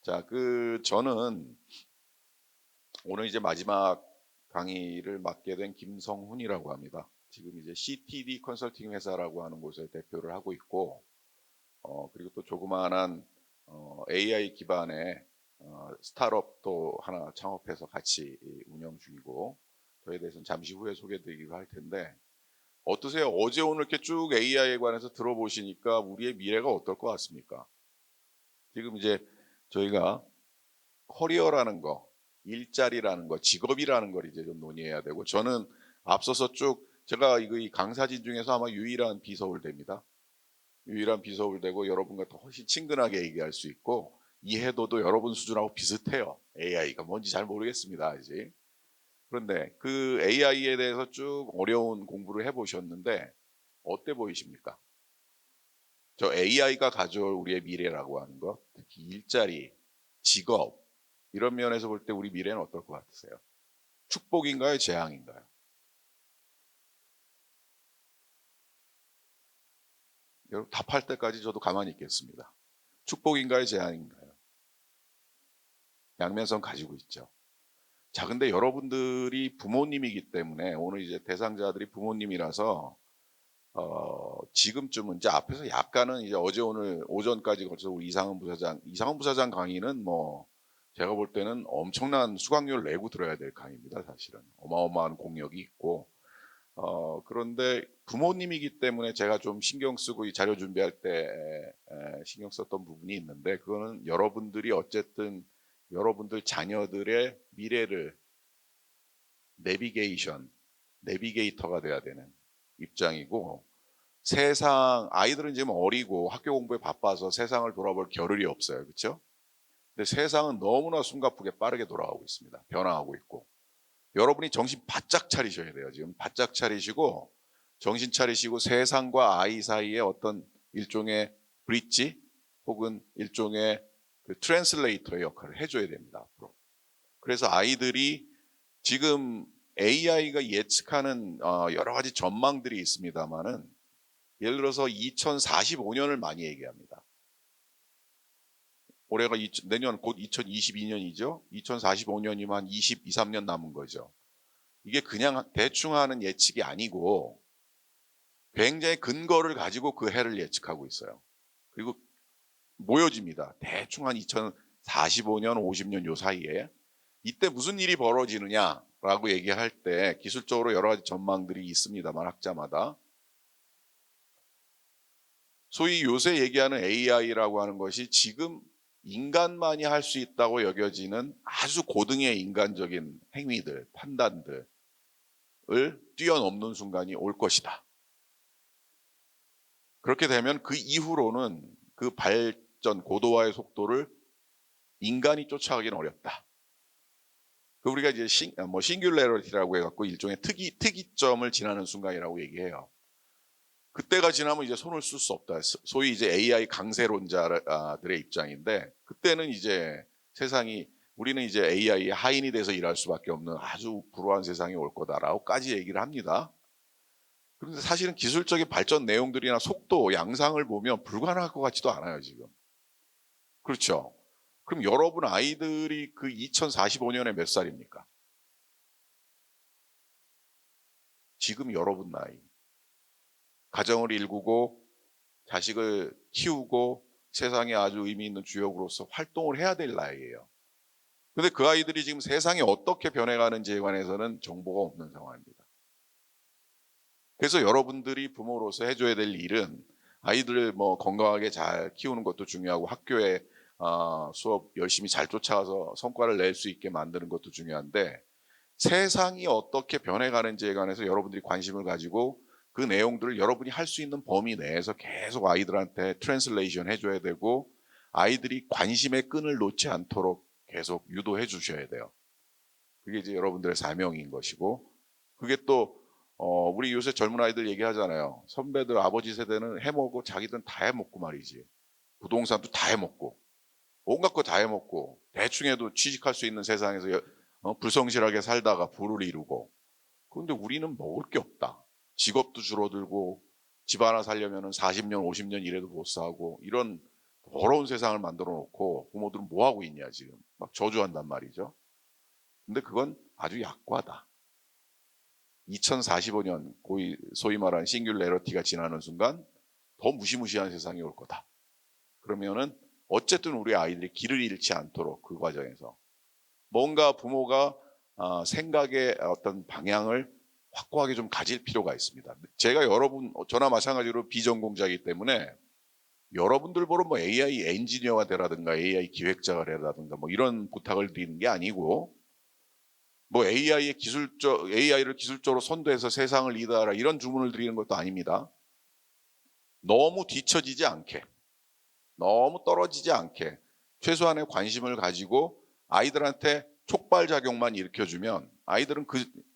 자, 저는 오늘 이제 마지막 강의를 맡게 된 김성훈이라고 합니다. 지금 이제 CTD 컨설팅 회사라고 하는 곳에 대표를 하고 있고, 그리고 또 조그마한 AI 기반의 스타트업도 하나 창업해서 같이 운영 중이고, 저에 대해서는 잠시 후에 소개드리기로 할 텐데, 어떠세요? 어제 오늘 이렇게 쭉 AI에 관해서 들어보시니까 우리의 미래가 어떨 것 같습니까? 지금 이제 저희가 커리어라는 거, 일자리라는 거, 직업이라는 걸 이제 좀 논의해야 되고, 저는 앞서서 쭉 제가 이 강사진 중에서 아마 유일한 비서울대입니다. 유일한 비서울대고 여러분과 더 훨씬 친근하게 얘기할 수 있고 이해도도 여러분 수준하고 비슷해요. AI가 뭔지 잘 모르겠습니다, 아직. 그런데 그 AI에 대해서 쭉 어려운 공부를 해보셨는데 어때 보이십니까? 저 AI가 가져올 우리의 미래라고 하는 것, 특히 일자리, 직업, 이런 면에서 볼 때 우리 미래는 어떨 것 같으세요? 축복인가요? 재앙인가요? 여러분 답할 때까지 저도 가만히 있겠습니다. 축복인가요? 재앙인가요? 양면성 가지고 있죠. 자, 근데 여러분들이 부모님이기 때문에 오늘 이제 대상자들이 부모님이라서 지금쯤은 이제 앞에서 약간은 이제 어제 오늘 오전까지 걸쳐서 우리 이상은 부사장 강의는 뭐 제가 볼 때는 엄청난 수강료를 내고 들어야 될 강의입니다. 사실은 어마어마한 공력이 있고 그런데 부모님이기 때문에 제가 좀 신경 쓰고 이 자료 준비할 때 신경 썼던 부분이 있는데 그거는 여러분들이 어쨌든 여러분들 자녀들의 미래를 내비게이터가 돼야 되는 입장이고 아이들은 지금 어리고 학교 공부에 바빠서 세상을 돌아볼 겨를이 없어요. 그렇죠? 근데 세상은 너무나 숨가쁘게 빠르게 돌아가고 있습니다. 변화하고 있고. 여러분이 정신 바짝 차리셔야 돼요. 지금 바짝 차리시고 정신 차리시고 세상과 아이 사이에 어떤 일종의 브릿지 혹은 일종의 그 트랜슬레이터의 역할을 해줘야 됩니다. 앞으로. 그래서 아이들이 지금 AI가 예측하는 여러 가지 전망들이 있습니다만은 예를 들어서 2045년을 많이 얘기합니다. 올해가 내년 곧 2022년이죠. 2045년이면 한 22, 3년 남은 거죠. 이게 그냥 대충 하는 예측이 아니고 굉장히 근거를 가지고 그 해를 예측하고 있어요. 그리고 모여집니다. 대충 한 2045년, 50년 요 사이에 이때 무슨 일이 벌어지느냐라고 얘기할 때 기술적으로 여러 가지 전망들이 있습니다만 학자마다 소위 요새 얘기하는 AI라고 하는 것이 지금 인간만이 할 수 있다고 여겨지는 아주 고등의 인간적인 행위들, 판단들을 뛰어넘는 순간이 올 것이다. 그렇게 되면 그 이후로는 그 발전, 고도화의 속도를 인간이 쫓아가기는 어렵다. 그 우리가 이제 싱귤레러티라고 해갖고 일종의 특이점을 지나는 순간이라고 얘기해요. 그때가 지나면 이제 손을 쓸 수 없다. 소위 이제 AI 강세론자들의 입장인데 그때는 이제 우리는 이제 AI의 하인이 돼서 일할 수밖에 없는 아주 불우한 세상이 올 거다라고까지 얘기를 합니다. 그런데 사실은 기술적인 발전 내용들이나 속도, 양상을 보면 불가능할 것 같지도 않아요, 지금. 그렇죠? 그럼 여러분 아이들이 그 2045년에 몇 살입니까? 지금 여러분 나이. 가정을 일구고 자식을 키우고 세상에 아주 의미 있는 주역으로서 활동을 해야 될 나이예요. 근데 그 아이들이 지금 세상이 어떻게 변해가는지에 관해서는 정보가 없는 상황입니다. 그래서 여러분들이 부모로서 해줘야 될 일은 아이들을 뭐 건강하게 잘 키우는 것도 중요하고 학교에 수업 열심히 잘 쫓아가서 성과를 낼 수 있게 만드는 것도 중요한데 세상이 어떻게 변해가는지에 관해서 여러분들이 관심을 가지고 그 내용들을 여러분이 할 수 있는 범위 내에서 계속 아이들한테 트랜슬레이션 해줘야 되고 아이들이 관심의 끈을 놓지 않도록 계속 유도해 주셔야 돼요. 그게 이제 여러분들의 사명인 것이고 그게 또 우리 요새 젊은 아이들 얘기하잖아요. 선배들 아버지 세대는 해먹고 자기들은 다 해먹고 말이지. 부동산도 다 해먹고 온갖 거 다 해먹고 대충 해도 취직할 수 있는 세상에서 불성실하게 살다가 부를 이루고 그런데 우리는 먹을 게 없다. 직업도 줄어들고 집 하나 살려면 40년, 50년 일해도 못 사고 이런 더러운 세상을 만들어 놓고 부모들은 뭐 하고 있냐 지금 막 저주한단 말이죠. 근데 그건 아주 약과다. 2045년 소위 말하는 싱귤레러티가 지나는 순간 더 무시무시한 세상이 올 거다. 그러면은 어쨌든 우리 아이들이 길을 잃지 않도록 그 과정에서 뭔가 부모가 생각의 어떤 방향을 확고하게 좀 가질 필요가 있습니다. 제가 저나 마찬가지로 비전공자이기 때문에 여러분들 보러 뭐 AI 엔지니어가 되라든가 AI 기획자가 되라든가 뭐 이런 부탁을 드리는 게 아니고 뭐 AI를 기술적으로 선도해서 세상을 리드하라 이런 주문을 드리는 것도 아닙니다. 너무 뒤처지지 않게, 너무 떨어지지 않게 최소한의 관심을 가지고 아이들한테 촉발작용만 일으켜주면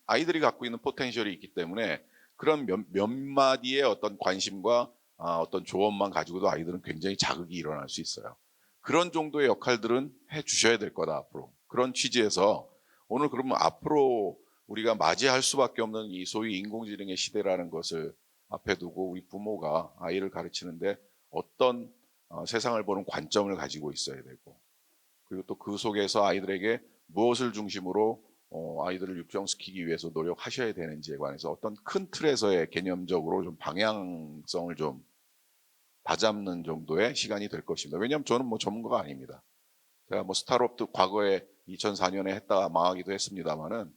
아이들이 갖고 있는 포텐셜이 있기 때문에 그런 몇 마디의 어떤 관심과 어떤 조언만 가지고도 아이들은 굉장히 자극이 일어날 수 있어요. 그런 정도의 역할들은 해 주셔야 될 거다 앞으로. 그런 취지에서 오늘 그러면 앞으로 우리가 맞이할 수밖에 없는 이 소위 인공지능의 시대라는 것을 앞에 두고 우리 부모가 아이를 가르치는데 어떤 세상을 보는 관점을 가지고 있어야 되고 그리고 또 그 속에서 아이들에게 무엇을 중심으로 아이들을 육성시키기 위해서 노력하셔야 되는지에 관해서 어떤 큰 틀에서의 개념적으로 좀 방향성을 좀 다잡는 정도의 시간이 될 것입니다. 왜냐하면 저는 뭐 전문가가 아닙니다. 제가 뭐 스타트업도 과거에 2004년에 했다가 망하기도 했습니다만은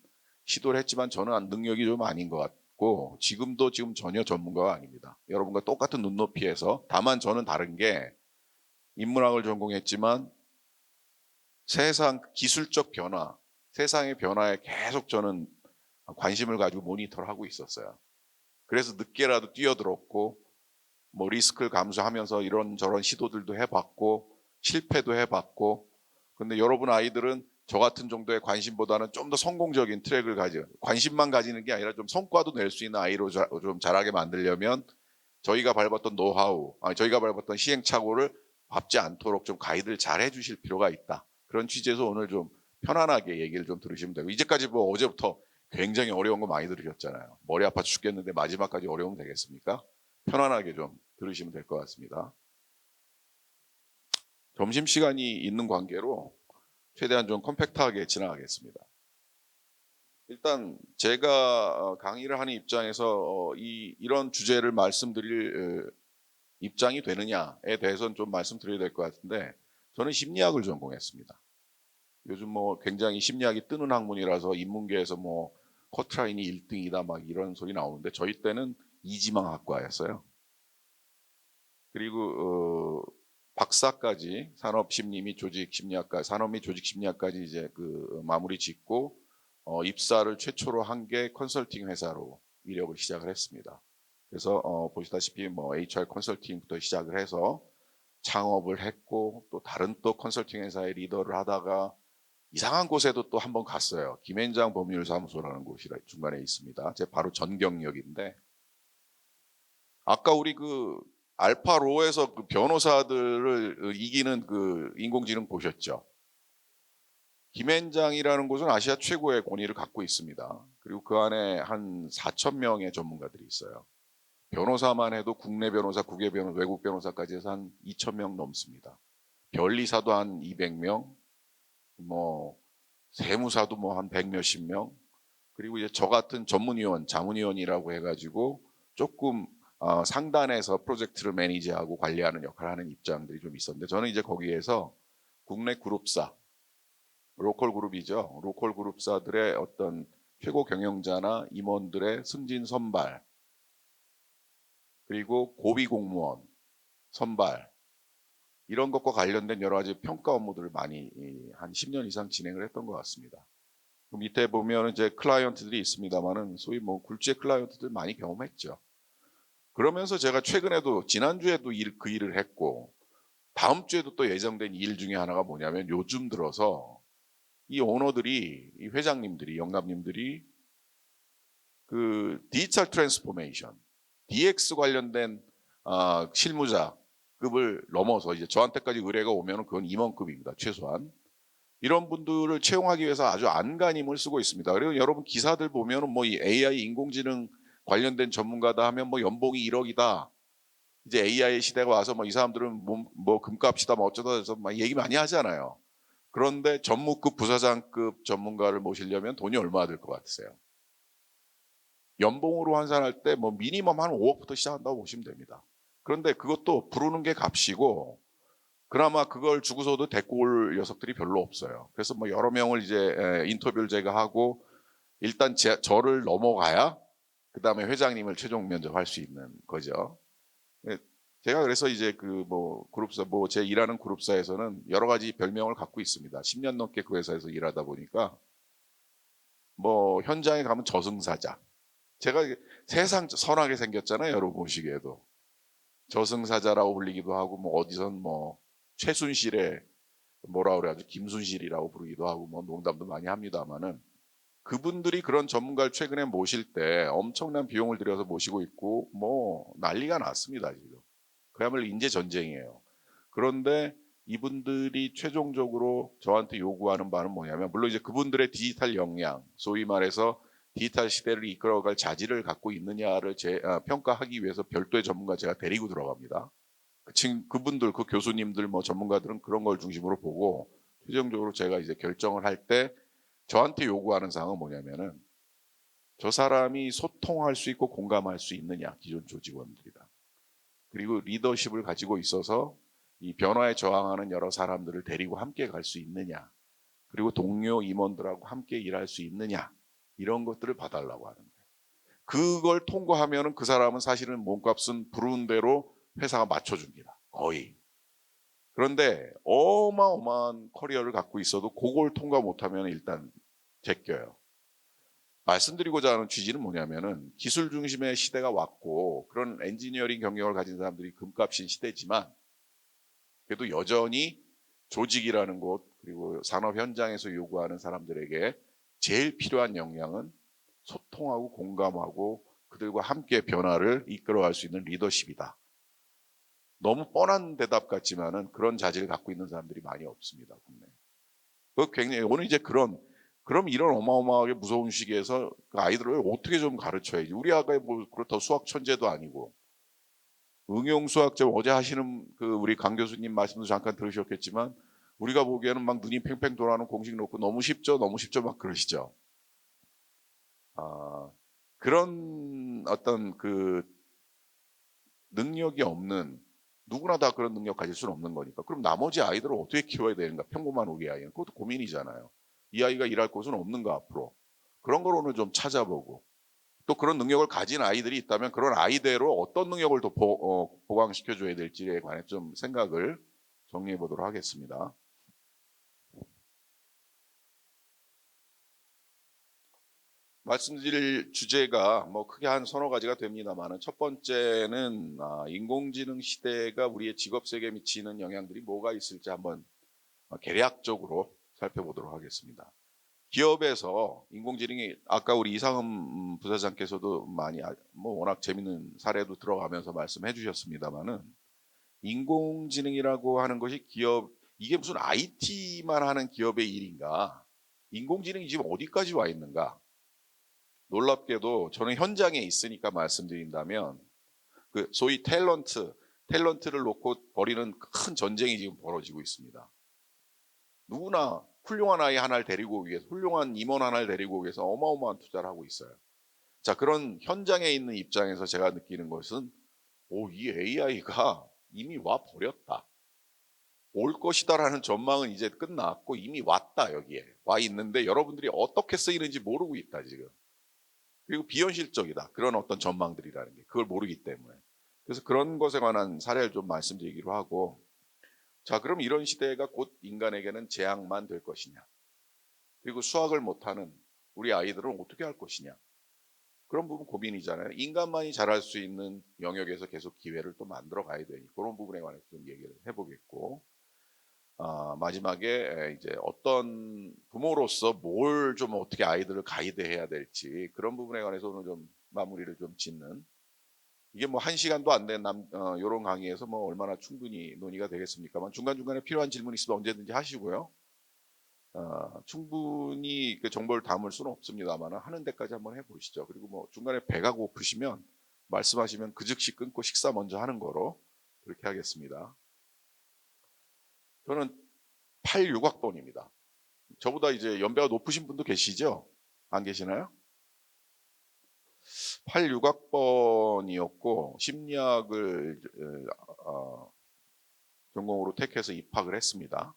시도를 했지만 저는 능력이 좀 아닌 것 같고 지금 전혀 전문가가 아닙니다. 여러분과 똑같은 눈높이에서 다만 저는 다른 게 인문학을 전공했지만 세상 기술적 변화, 세상의 변화에 계속 저는 관심을 가지고 모니터를 하고 있었어요. 그래서 늦게라도 뛰어들었고 뭐 리스크를 감수하면서 이런저런 시도들도 해봤고 실패도 해봤고 근데 여러분 아이들은 저 같은 정도의 관심보다는 좀 더 성공적인 트랙을 관심만 가지는 게 아니라 좀 성과도 낼 수 있는 아이로 좀 자라게 만들려면 저희가 밟았던 저희가 밟았던 시행착오를 밟지 않도록 좀 가이드를 잘 해주실 필요가 있다. 그런 취지에서 오늘 좀 편안하게 얘기를 좀 들으시면 되고 이제까지 뭐 어제부터 굉장히 어려운 거 많이 들으셨잖아요. 머리 아파 죽겠는데 마지막까지 어려우면 되겠습니까? 편안하게 좀 들으시면 될 것 같습니다. 점심시간이 있는 관계로 최대한 좀 컴팩트하게 지나가겠습니다. 일단 제가 강의를 하는 입장에서 이런 주제를 말씀드릴 입장이 되느냐에 대해서는 좀 말씀드려야 될 것 같은데 저는 심리학을 전공했습니다. 요즘 뭐 굉장히 심리학이 뜨는 학문이라서 인문계에서 뭐 커트라인이 1등이다 막 이런 소리 나오는데 저희 때는 이지망학과였어요. 그리고 박사까지 산업심리 및 조직심리학과, 산업 및 조직심리학까지 이제 그 마무리 짓고 입사를 최초로 한 게 컨설팅 회사로 이력을 시작을 했습니다. 그래서 보시다시피 뭐 HR 컨설팅부터 시작을 해서 창업을 했고 또 다른 또 컨설팅 회사의 리더를 하다가 이상한 곳에도 또 한 번 갔어요. 김앤장 법률사무소라는 곳이 중간에 있습니다. 제 바로 전경역인데 아까 우리 그 알파로에서 그 변호사들을 이기는 그 인공지능 보셨죠? 김앤장이라는 곳은 아시아 최고의 권위를 갖고 있습니다. 그리고 그 안에 한 4천 명의 전문가들이 있어요. 변호사만 해도 국내 변호사, 국외 변호사, 외국 변호사까지 해서 한 2천 명 넘습니다. 변리사도 한 200명, 뭐 세무사도 뭐 한 100몇십 명, 그리고 이제 저 같은 전문위원, 자문위원이라고 해가지고 조금 상단에서 프로젝트를 매니지하고 관리하는 역할을 하는 입장들이 좀 있었는데 저는 이제 거기에서 국내 그룹사, 로컬 그룹이죠. 로컬 그룹사들의 어떤 최고 경영자나 임원들의 승진 선발, 그리고 고위 공무원 선발, 이런 것과 관련된 여러 가지 평가 업무들을 많이 한 10년 이상 진행을 했던 것 같습니다. 그 밑에 보면 이제 클라이언트들이 있습니다만은 소위 뭐 굴지의 클라이언트들 많이 경험했죠. 그러면서 제가 최근에도 지난주에도 그 일을 했고 다음 주에도 또 예정된 일 중에 하나가 뭐냐면 요즘 들어서 이 오너들이 이 회장님들이 영감님들이 그 디지털 트랜스포메이션 DX 관련된 실무자급을 넘어서 이제 저한테까지 의뢰가 오면 그건 임원급입니다. 최소한. 이런 분들을 채용하기 위해서 아주 안간힘을 쓰고 있습니다. 그리고 여러분 기사들 보면은 뭐 이 AI 인공지능 관련된 전문가다 하면 뭐 연봉이 1억이다. 이제 AI 시대가 와서 뭐 이 사람들은 뭐 금값이다 뭐 어쩌다 해서 막 얘기 많이 하잖아요. 그런데 전무급 부사장급 전문가를 모시려면 돈이 얼마나 들 것 같으세요? 연봉으로 환산할 때 뭐 미니멈 한 5억부터 시작한다고 보시면 됩니다. 그런데 그것도 부르는 게 값이고 그나마 그걸 주고서도 데리고 올 녀석들이 별로 없어요. 그래서 뭐 여러 명을 이제 인터뷰를 제가 하고 일단 저를 넘어가야 그 다음에 회장님을 최종 면접할 수 있는 거죠. 예, 제가 그래서 이제 그 뭐 그룹사 뭐 제 일하는 그룹사에서는 여러 가지 별명을 갖고 있습니다. 10년 넘게 그 회사에서 일하다 보니까 뭐 현장에 가면 저승사자. 제가 세상 선하게 생겼잖아요. 여러분 보시기에도 저승사자라고 불리기도 하고 뭐 어디선 뭐 최순실의 뭐라 그래야죠 김순실이라고 부르기도 하고 뭐 농담도 많이 합니다만은 그분들이 그런 전문가를 최근에 모실 때 엄청난 비용을 들여서 모시고 있고 뭐 난리가 났습니다 지금. 그야말로 인재 전쟁이에요. 그런데 이분들이 최종적으로 저한테 요구하는 바는 뭐냐면 물론 이제 그분들의 디지털 역량, 소위 말해서 디지털 시대를 이끌어갈 자질을 갖고 있느냐를 평가하기 위해서 별도의 전문가 제가 데리고 들어갑니다. 그분들, 그 교수님들, 뭐 전문가들은 그런 걸 중심으로 보고 최종적으로 제가 이제 결정을 할 때 저한테 요구하는 사항은 뭐냐면은 저 사람이 소통할 수 있고 공감할 수 있느냐, 기존 조직원들이랑. 그리고 리더십을 가지고 있어서 이 변화에 저항하는 여러 사람들을 데리고 함께 갈 수 있느냐. 그리고 동료 임원들하고 함께 일할 수 있느냐. 이런 것들을 봐달라고 하는 거예요. 그걸 통과하면은 그 사람은 사실은 몸값은 부르는 대로 회사가 맞춰줍니다. 거의. 그런데 어마어마한 커리어를 갖고 있어도 그걸 통과 못하면 일단 제껴요. 말씀드리고자 하는 취지는 뭐냐면은 기술 중심의 시대가 왔고 그런 엔지니어링 경력을 가진 사람들이 금값인 시대지만 그래도 여전히 조직이라는 곳 그리고 산업 현장에서 요구하는 사람들에게 제일 필요한 역량은 소통하고 공감하고 그들과 함께 변화를 이끌어갈 수 있는 리더십이다. 너무 뻔한 대답 같지만은 그런 자질을 갖고 있는 사람들이 많이 없습니다, 국내에. 그 굉장히 오늘 이제 그럼 이런 어마어마하게 무서운 시기에서 그 아이들을 어떻게 좀 가르쳐야지. 우리 아가 뭐 그렇다고 수학 천재도 아니고 응용 수학자 어제 하시는 그 우리 강 교수님 말씀도 잠깐 들으셨겠지만 우리가 보기에는 막 눈이 팽팽 돌아가는 공식 놓고 너무 쉽죠, 너무 쉽죠 막 그러시죠. 아, 그런 어떤 그 능력이 없는 누구나 다 그런 능력 가질 수는 없는 거니까. 그럼 나머지 아이들을 어떻게 키워야 되는가? 평범한 우리 아이는 그것도 고민이잖아요. 이 아이가 일할 곳은 없는가 앞으로. 그런 걸 오늘 좀 찾아보고 또 그런 능력을 가진 아이들이 있다면 그런 아이대로 어떤 능력을 더 보강시켜 줘야 될지에 관해 좀 생각을 정리해 보도록 하겠습니다. 말씀드릴 주제가 뭐 크게 한 서너 가지가 됩니다만은 첫 번째는 인공지능 시대가 우리의 직업 세계에 미치는 영향들이 뭐가 있을지 한번 개략적으로 살펴보도록 하겠습니다. 기업에서 인공지능이 아까 우리 이상흠 부사장께서도 많이 뭐 워낙 재밌는 사례도 들어가면서 말씀해 주셨습니다만은 인공지능이라고 하는 것이 기업 이게 무슨 IT만 하는 기업의 일인가? 인공지능이 지금 어디까지 와 있는가? 놀랍게도 저는 현장에 있으니까 말씀드린다면 그 소위 탤런트를 놓고 벌이는 큰 전쟁이 지금 벌어지고 있습니다. 누구나 훌륭한 아이 하나를 데리고 오기 위해서 훌륭한 임원 하나를 데리고 오기 위해서 어마어마한 투자를 하고 있어요. 자, 그런 현장에 있는 입장에서 제가 느끼는 것은 이 AI가 이미 와 버렸다. 올 것이다라는 전망은 이제 끝났고 이미 왔다 여기에 와 있는데 여러분들이 어떻게 쓰이는지 모르고 있다 지금. 그리고 비현실적이다. 그런 어떤 전망들이라는 게 그걸 모르기 때문에. 그래서 그런 것에 관한 사례를 좀 말씀드리기로 하고 자 그럼 이런 시대가 곧 인간에게는 재앙만 될 것이냐. 그리고 수학을 못하는 우리 아이들은 어떻게 할 것이냐. 그런 부분 고민이잖아요. 인간만이 잘할 수 있는 영역에서 계속 기회를 또 만들어 가야 되니 그런 부분에 관해서 좀 얘기를 해보겠고 마지막에 이제 어떤 부모로서 뭘 좀 어떻게 아이들을 가이드해야 될지 그런 부분에 관해서 오늘 좀 마무리를 좀 짓는 이게 뭐 1시간도 안 된 요런 강의에서 뭐 얼마나 충분히 논의가 되겠습니까만 중간중간에 필요한 질문 있으면 언제든지 하시고요. 충분히 그 정보를 담을 수는 없습니다만 하는 데까지 한번 해보시죠. 그리고 뭐 중간에 배가 고프시면 말씀하시면 그 즉시 끊고 식사 먼저 하는 거로 그렇게 하겠습니다. 저는 86학번입니다. 저보다 이제 연배가 높으신 분도 계시죠? 안 계시나요? 86학번이었고 심리학을 전공으로 택해서 입학을 했습니다.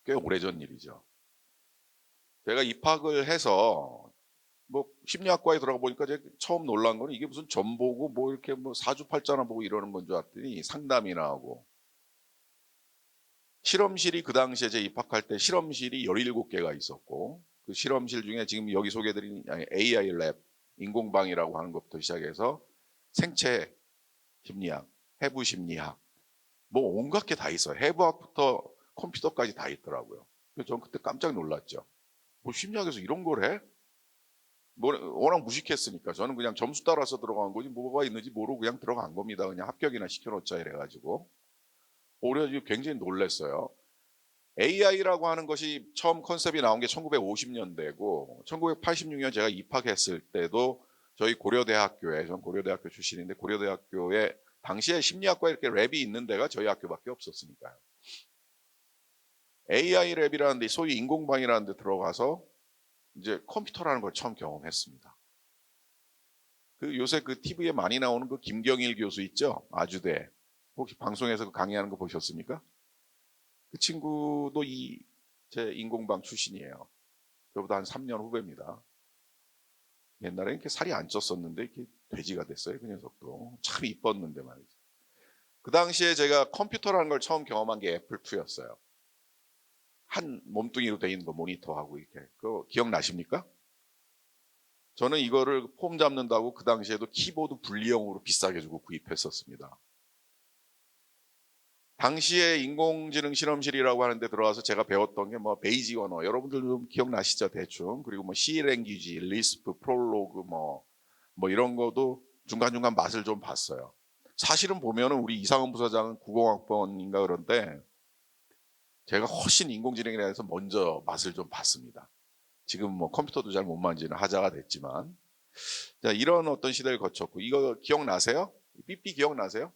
꽤 오래전 일이죠. 제가 입학을 해서 뭐 심리학과에 들어가 보니까 제가 처음 놀란 거는 이게 무슨 점 보고 뭐 이렇게 뭐 사주팔자나 보고 이러는 건 줄 알았더니 상담이나 하고, 실험실이 그 당시에 제 입학할 때 실험실이 17개가 있었고, 그 실험실 중에 지금 여기 소개드린 AI 랩, 인공방이라고 하는 것부터 시작해서 생체 심리학, 해부 심리학, 뭐 온갖 게 다 있어요. 해부학부터 컴퓨터까지 다 있더라고요. 그래서 저는 그때 깜짝 놀랐죠. 뭐 심리학에서 이런 걸 해? 뭐 워낙 무식했으니까 저는 그냥 점수 따라서 들어간 거지 뭐가 있는지 모르고 그냥 들어간 겁니다. 그냥 합격이나 시켜놓자 이래가지고. 오히려 굉장히 놀랐어요. AI라고 하는 것이 처음 컨셉이 나온 게 1950년대고 1986년 제가 입학했을 때도 저희 고려대학교에, 전 고려대학교 출신인데 고려대학교에 당시에 심리학과 이렇게 랩이 있는 데가 저희 학교밖에 없었으니까요. AI 랩이라는 데, 소위 인공방이라는 데 들어가서 이제 컴퓨터라는 걸 처음 경험했습니다. 그 요새 그 TV에 많이 나오는 그 김경일 교수 있죠? 아주대. 혹시 방송에서 그 강의하는 거 보셨습니까? 그 친구도 제 인공방 출신이에요. 저보다 한 3년 후배입니다. 옛날에 이렇게 살이 안 쪘었는데 이렇게 돼지가 됐어요. 그 녀석도. 참 이뻤는데 말이죠. 그 당시에 제가 컴퓨터라는 걸 처음 경험한 게 애플2였어요. 한 몸뚱이로 돼 있는 거 모니터하고 이렇게. 그거 기억나십니까? 저는 이거를 폼 잡는다고 그 당시에도 키보드 분리형으로 비싸게 주고 구입했었습니다. 당시에 인공지능 실험실이라고 하는 데 들어와서 제가 배웠던 게 뭐 베이직 언어, 여러분들 좀 기억나시죠? 대충. 그리고 뭐 C 랭귀지, 리스프, 프롤로그 뭐 이런 것도 중간중간 맛을 좀 봤어요. 사실은 보면은 우리 이상은 부사장은 90학번인가 그런데 제가 훨씬 인공지능에 대해서 먼저 맛을 좀 봤습니다. 지금 뭐 컴퓨터도 잘 못 만지는 하자가 됐지만, 자, 이런 어떤 시대를 거쳤고, 이거 기억나세요? 삐삐 기억나세요?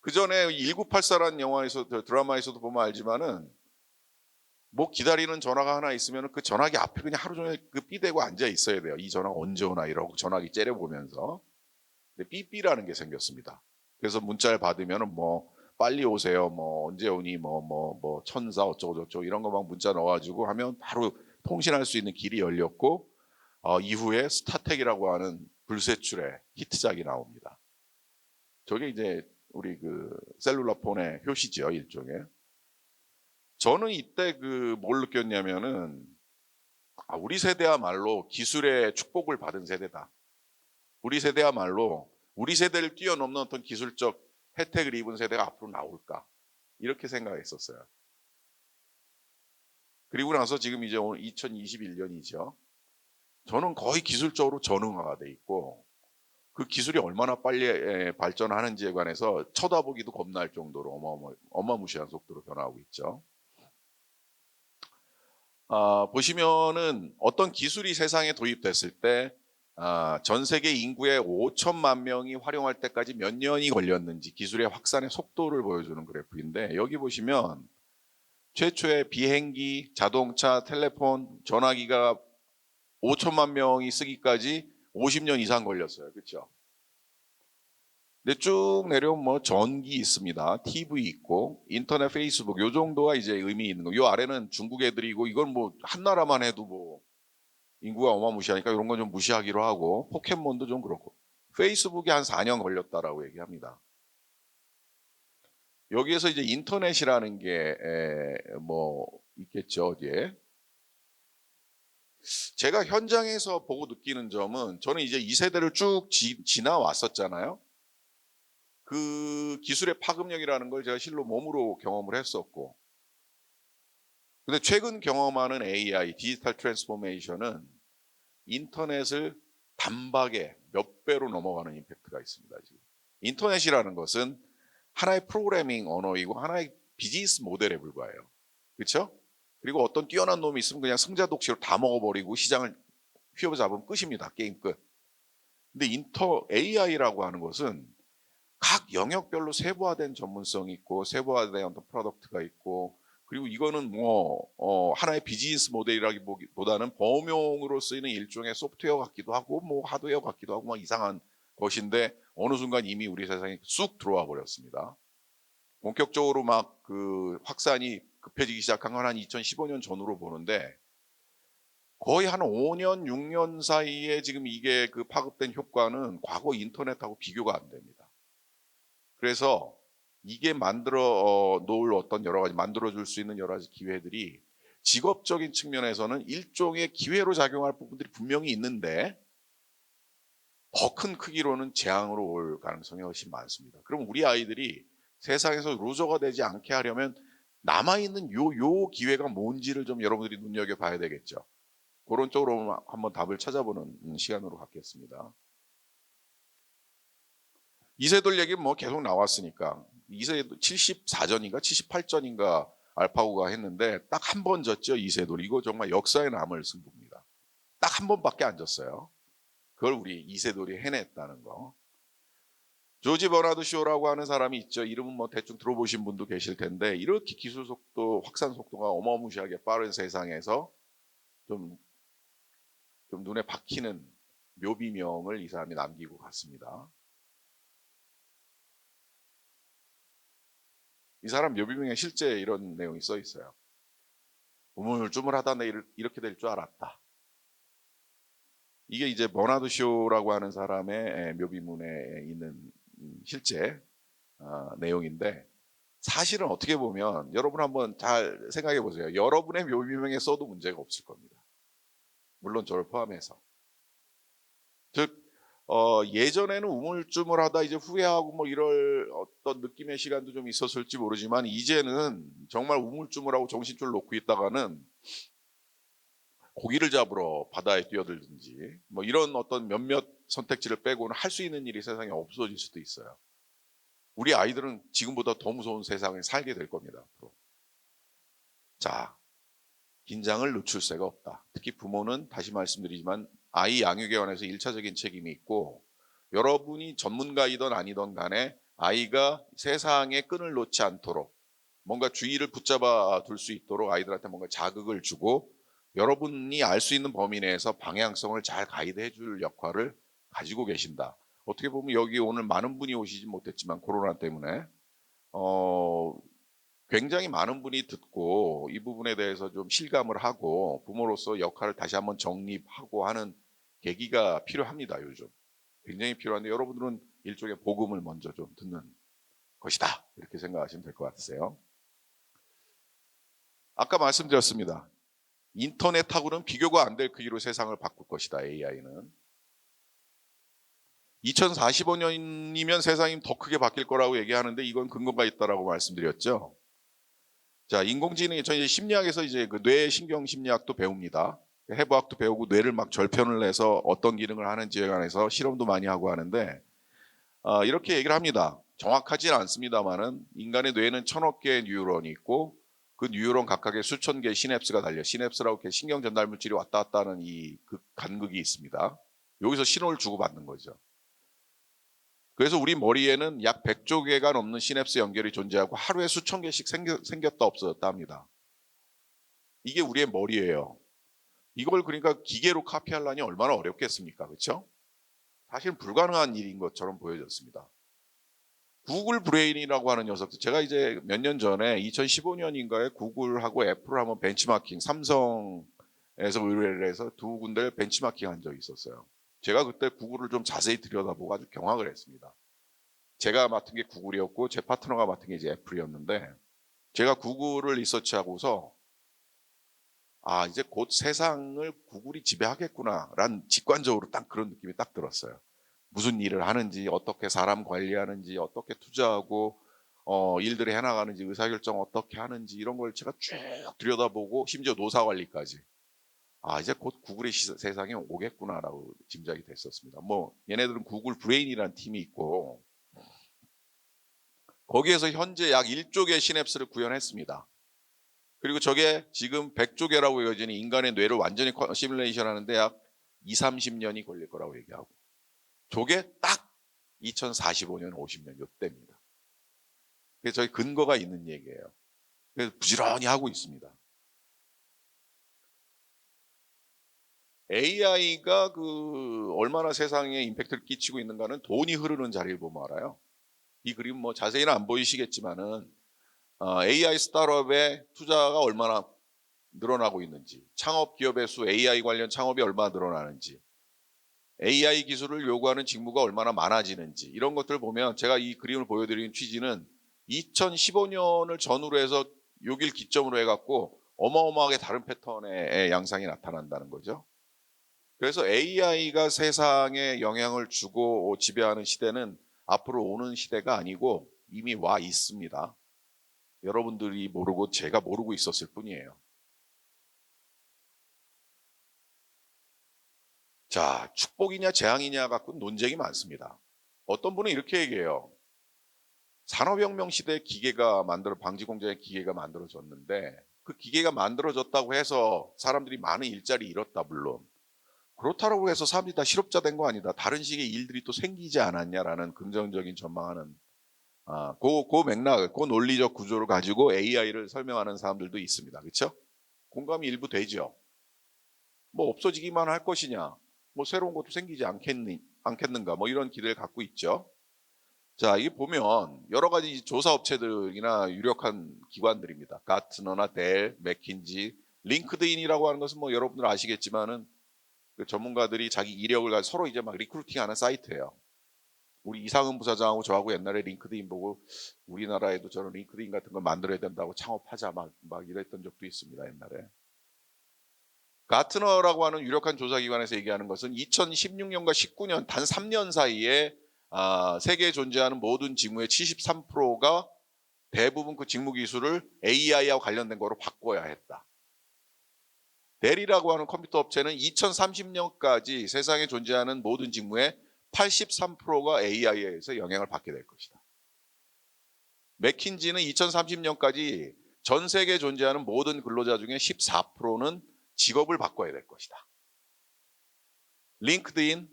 그 전에 1984라는 영화에서, 드라마에서도 보면 알지만은, 뭐 기다리는 전화가 하나 있으면 그 전화기 앞에 그냥 하루 종일 그 삐대고 앉아 있어야 돼요. 이 전화가 언제 오나 이러고 전화기 째려보면서. 근데 삐삐라는 게 생겼습니다. 그래서 문자를 받으면은 뭐 빨리 오세요, 뭐 언제 오니, 뭐 천사 어쩌고 저쩌고 이런 거 막 문자 넣어가지고 하면 바로 통신할 수 있는 길이 열렸고, 이후에 스타텍이라고 하는 불세출의 히트작이 나옵니다. 저게 이제 우리 그 셀룰라 폰의 효시죠, 일종의. 저는 이때 그 뭘 느꼈냐면은, 우리 세대야말로 기술의 축복을 받은 세대다. 우리 세대야말로 우리 세대를 뛰어넘는 어떤 기술적 혜택을 입은 세대가 앞으로 나올까, 이렇게 생각했었어요. 그리고 나서 지금 이제 오늘 2021년이죠. 저는 거의 기술적으로 전응화가 돼 있고 그 기술이 얼마나 빨리 발전하는지에 관해서 쳐다보기도 겁날 정도로 어마무시한 속도로 변화하고 있죠. 보시면은 어떤 기술이 세상에 도입됐을 때 전 세계 인구의 5천만 명이 활용할 때까지 몇 년이 걸렸는지 기술의 확산의 속도를 보여주는 그래프인데, 여기 보시면 최초의 비행기, 자동차, 텔레폰, 전화기가 5천만 명이 쓰기까지 50년 이상 걸렸어요. 그렇죠? 근데 쭉 내려오면 뭐 전기 있습니다. TV 있고 인터넷, 페이스북, 요 정도가 이제 의미 있는 거. 요 아래는 중국 애들이고, 이건 뭐 한 나라만 해도 뭐 인구가 어마무시하니까 이런 건 좀 무시하기로 하고, 포켓몬도 좀 그렇고. 페이스북이 한 4년 걸렸다라고 얘기합니다. 여기에서 이제 인터넷이라는 게 뭐 있겠죠, 어디에. 제가 현장에서 보고 느끼는 점은, 저는 이제 이 세대를 쭉 지나왔었잖아요. 그 기술의 파급력이라는 걸 제가 실로 몸으로 경험을 했었고, 근데 최근 경험하는 AI, 디지털 트랜스포메이션은 인터넷을 단박에 몇 배로 넘어가는 임팩트가 있습니다. 지금. 인터넷이라는 것은 하나의 프로그래밍 언어이고 하나의 비즈니스 모델에 불과해요. 그렇죠? 그리고 어떤 뛰어난 놈이 있으면 그냥 승자독시로 다 먹어버리고 시장을 휘어잡으면 끝입니다. 게임 끝. 근데 AI라고 하는 것은 각 영역별로 세부화된 전문성이 있고 세부화된 어떤 프로덕트가 있고, 그리고 이거는 하나의 비즈니스 모델이라기보다는 범용으로 쓰이는 일종의 소프트웨어 같기도 하고 하드웨어 같기도 하고 이상한 것인데, 어느 순간 이미 우리 세상에 쑥 들어와 버렸습니다. 본격적으로 그 확산이 급해지기 시작한 건 한 2015년 전후로 보는데, 거의 한 5년, 6년 사이에 지금 이게 그 파급된 효과는 과거 인터넷하고 비교가 안 됩니다. 그래서 이게 만들어 놓을 어떤 만들어줄 수 있는 여러 가지 기회들이 직업적인 측면에서는 일종의 기회로 작용할 부분들이 분명히 있는데, 더 큰 크기로는 재앙으로 올 가능성이 훨씬 많습니다. 그럼 우리 아이들이 세상에서 루저가 되지 않게 하려면 남아있는 요 기회가 뭔지를 좀 여러분들이 눈여겨봐야 되겠죠. 그런 쪽으로 한번 답을 찾아보는 시간으로 갖겠습니다. 이세돌 얘기는 계속 나왔으니까, 이세돌 74전인가 78전인가 알파고가 했는데 딱 한 번 졌죠, 이세돌. 이거 정말 역사에 남을 승부입니다. 딱 한 번밖에 안 졌어요. 그걸 우리 이세돌이 해냈다는 거. 조지 버나드 쇼라고 하는 사람이 있죠. 이름은 대충 들어보신 분도 계실 텐데, 이렇게 기술 속도, 확산 속도가 어마무시하게 빠른 세상에서 좀 눈에 박히는 묘비명을 이 사람이 남기고 갔습니다. 이 사람 묘비명에 실제 이런 내용이 써 있어요. 우물쭈물하다 내 이렇게 될 줄 알았다. 이게 이제 버나드 쇼라고 하는 사람의 묘비문에 있는 실제 내용인데, 사실은 어떻게 보면 여러분 한번 잘 생각해 보세요. 여러분의 묘비명에 써도 문제가 없을 겁니다. 물론 저를 포함해서. 즉 예전에는 우물쭈물하다 이제 후회하고 이럴 어떤 느낌의 시간도 좀 있었을지 모르지만, 이제는 정말 우물쭈물하고 정신줄 놓고 있다가는 고기를 잡으러 바다에 뛰어들든지 이런 어떤 몇몇 선택지를 빼고는 할 수 있는 일이 세상에 없어질 수도 있어요. 우리 아이들은 지금보다 더 무서운 세상에 살게 될 겁니다, 앞으로. 자, 긴장을 늦출 새가 없다. 특히 부모는 다시 말씀드리지만 아이 양육에 관해서 1차적인 책임이 있고, 여러분이 전문가이든 아니든 간에 아이가 세상에 끈을 놓지 않도록 뭔가 주의를 붙잡아 둘 수 있도록 아이들한테 뭔가 자극을 주고, 여러분이 알 수 있는 범위 내에서 방향성을 잘 가이드해 줄 역할을 가지고 계신다. 어떻게 보면 여기 오늘 많은 분이 오시지 못했지만 코로나 때문에 굉장히 많은 분이 듣고 이 부분에 대해서 좀 실감을 하고 부모로서 역할을 다시 한번 정립하고 하는 계기가 필요합니다. 요즘 굉장히 필요한데, 여러분들은 일종의 복음을 먼저 좀 듣는 것이다, 이렇게 생각하시면 될 것 같으세요. 아까 말씀드렸습니다. 인터넷하고는 비교가 안 될 크기로 세상을 바꿀 것이다, AI는. 2045년이면 세상이 더 크게 바뀔 거라고 얘기하는데, 이건 근거가 있다라고 말씀드렸죠. 자, 인공지능이 저희 심리학에서 이제 그 뇌신경 심리학도 배웁니다. 해부학도 배우고 뇌를 절편을 해서 어떤 기능을 하는지에 관해서 실험도 많이 하고 하는데, 이렇게 얘기를 합니다. 정확하지는 않습니다만은 인간의 뇌에는 1000억 개의 뉴런이 있고, 그 뉴런 각각에 수천 개의 시냅스가 달려, 시냅스라고 이렇게 신경 전달 물질이 왔다 갔다 하는 이 간극이 있습니다. 여기서 신호를 주고받는 거죠. 그래서 우리 머리에는 약 100조 개가 넘는 시냅스 연결이 존재하고 하루에 수천 개씩 생겼다 없어졌다 합니다. 이게 우리의 머리예요. 이걸 그러니까 기계로 카피하려니 얼마나 어렵겠습니까? 그렇죠? 사실 불가능한 일인 것처럼 보여졌습니다. 구글 브레인이라고 하는 녀석들, 제가 이제 몇 년 전에 2015년인가에 구글하고 애플을 한번 벤치마킹, 삼성에서 의뢰를 해서 두 군데를 벤치마킹 한 적이 있었어요. 제가 그때 구글을 좀 자세히 들여다보고 아주 경악을 했습니다. 제가 맡은 게 구글이었고 제 파트너가 맡은 게 이제 애플이었는데, 제가 구글을 리서치하고서 이제 곧 세상을 구글이 지배하겠구나라는 직관적으로 딱 그런 느낌이 딱 들었어요. 무슨 일을 하는지, 어떻게 사람 관리하는지, 어떻게 투자하고 일들을 해나가는지, 의사결정 어떻게 하는지, 이런 걸 제가 쭉 들여다보고 심지어 노사관리까지, 이제 곧 구글의 세상에 오겠구나라고 짐작이 됐었습니다. 얘네들은 구글 브레인이라는 팀이 있고, 거기에서 현재 약 1조 개의 시냅스를 구현했습니다. 그리고 저게 지금 100조 개라고 여전히 인간의 뇌를 완전히 시뮬레이션 하는데 약 20, 30년이 걸릴 거라고 얘기하고, 저게 딱 2045년, 50년 요때입니다. 그래서 저희 근거가 있는 얘기예요. 그래서 부지런히 하고 있습니다. AI가 얼마나 세상에 임팩트를 끼치고 있는가는 돈이 흐르는 자리를 보면 알아요. 이 그림 뭐 자세히는 안 보이시겠지만은 AI 스타트업의 투자가 얼마나 늘어나고 있는지, 창업 기업의 수, AI 관련 창업이 얼마나 늘어나는지, AI 기술을 요구하는 직무가 얼마나 많아지는지 이런 것들을 보면 제가 이 그림을 보여드리는 취지는 2015년을 전후로 해서 요길 기점으로 해갖고 어마어마하게 다른 패턴의 양상이 나타난다는 거죠. 그래서 AI가 세상에 영향을 주고 지배하는 시대는 앞으로 오는 시대가 아니고 이미 와 있습니다. 여러분들이 모르고 제가 모르고 있었을 뿐이에요. 자, 축복이냐 재앙이냐 갖고 논쟁이 많습니다. 어떤 분은 이렇게 얘기해요. 산업혁명 시대에 방지공장의 기계가 만들어졌는데 그 기계가 만들어졌다고 해서 사람들이 많은 일자리 잃었다 물론. 그렇다고 해서 사람들이 다 실업자 된 거 아니다. 다른 식의 일들이 또 생기지 않았냐라는 긍정적인 전망하는 그 맥락, 그 논리적 구조를 가지고 AI를 설명하는 사람들도 있습니다. 그렇죠? 공감이 일부 되죠. 뭐 없어지기만 할 것이냐, 뭐 새로운 것도 생기지 않겠는가, 뭐 이런 기대를 갖고 있죠. 자, 이게 보면 여러 가지 조사 업체들이나 유력한 기관들입니다. 가트너나 델, 맥킨지, 링크드인이라고 하는 것은 뭐 여러분들 아시겠지만은 그 전문가들이 자기 이력을 가지고 서로 이제 막 리크루팅하는 사이트예요. 우리 이상은 부사장하고 저하고 옛날에 링크드인 보고 우리나라에도 저런 링크드인 같은 걸 만들어야 된다고 창업하자 막 이랬던 적도 있습니다, 옛날에. 가트너라고 하는 유력한 조사기관에서 얘기하는 것은 2016년과 19년 단 3년 사이에 세계에 존재하는 모든 직무의 73%가 대부분 그 직무 기술을 AI와 관련된 거로 바꿔야 했다. 델이라고 하는 컴퓨터 업체는 2030년까지 세상에 존재하는 모든 직무의 83%가 AI에 의해서 영향을 받게 될 것이다. 맥킨지는 2030년까지 전 세계에 존재하는 모든 근로자 중에 14%는 직업을 바꿔야 될 것이다. 링크드인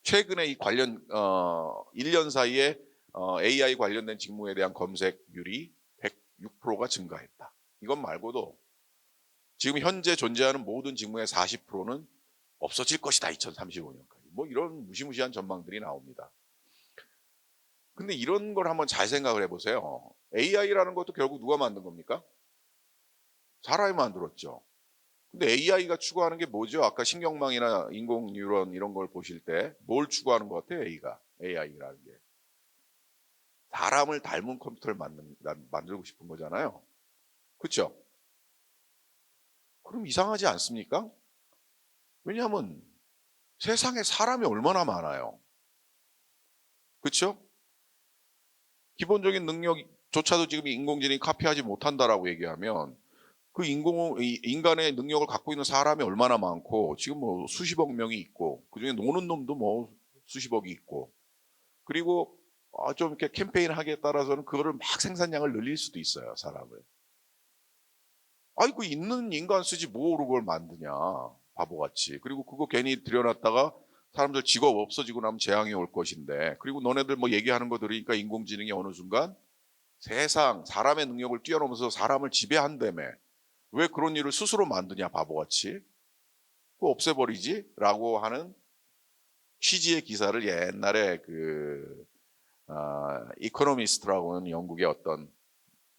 최근에 이 관련 1년 사이에 AI 관련된 직무에 대한 검색률이 106%가 증가했다. 이것 말고도 지금 현재 존재하는 모든 직무의 40%는 없어질 것이다. 2035년까지. 뭐 이런 무시무시한 전망들이 나옵니다. 근데 이런 걸 한번 잘 생각을 해보세요. AI라는 것도 결국 누가 만든 겁니까? 사람이 만들었죠. 근데 AI가 추구하는 게 뭐죠? 아까 신경망이나 인공 뉴런 이런 걸 보실 때 뭘 추구하는 것 같아요? AI라는 게. 사람을 닮은 컴퓨터를 만들고 싶은 거잖아요. 그렇죠? 그럼 이상하지 않습니까? 왜냐하면 세상에 사람이 얼마나 많아요. 그렇죠? 기본적인 능력조차도 지금 인공지능이 카피하지 못한다라고 얘기하면 그 인간의 능력을 갖고 있는 사람이 얼마나 많고 지금 뭐 수십억 명이 있고 그중에 노는 놈도 뭐 수십억이 있고 그리고 좀 이렇게 캠페인 하기에 따라서는 그거를 막 생산량을 늘릴 수도 있어요, 사람을. 아이고 있는 인간 쓰지 뭐로 그걸 만드냐, 바보같이. 그리고 그거 괜히 들여놨다가 사람들 직업 없어지고 나면 재앙이 올 것인데 그리고 너네들 뭐 얘기하는 거 들으니까 인공지능이 어느 순간 사람의 능력을 뛰어넘어서 사람을 지배한다며 왜 그런 일을 스스로 만드냐, 바보같이. 그거 없애버리지? 라고 하는 취지의 기사를 옛날에 이코노미스트라고 하는 영국의 어떤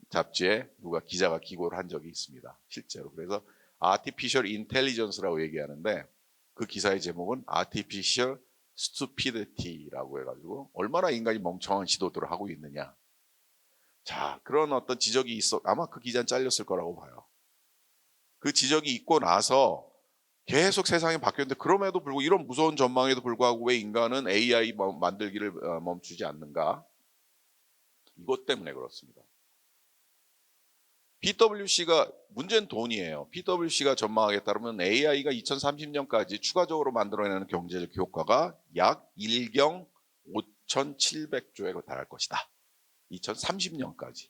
잡지에 누가 기자가 기고를 한 적이 있습니다. 실제로. 그래서 Artificial Intelligence라고 얘기하는데 그 기사의 제목은 Artificial Stupidity라고 해가지고 얼마나 인간이 멍청한 시도들을 하고 있느냐. 자, 그런 어떤 지적이 아마 그 기자는 잘렸을 거라고 봐요. 그 지적이 있고 나서 계속 세상이 바뀌었는데 그럼에도 불구하고 이런 무서운 전망에도 불구하고 왜 인간은 AI 만들기를 멈추지 않는가? 이것 때문에 그렇습니다. PwC가 문제는 돈이에요. PwC가 전망하기에 따르면 AI가 2030년까지 추가적으로 만들어내는 경제적 효과가 약 1경 5,700조에 달할 것이다. 2030년까지.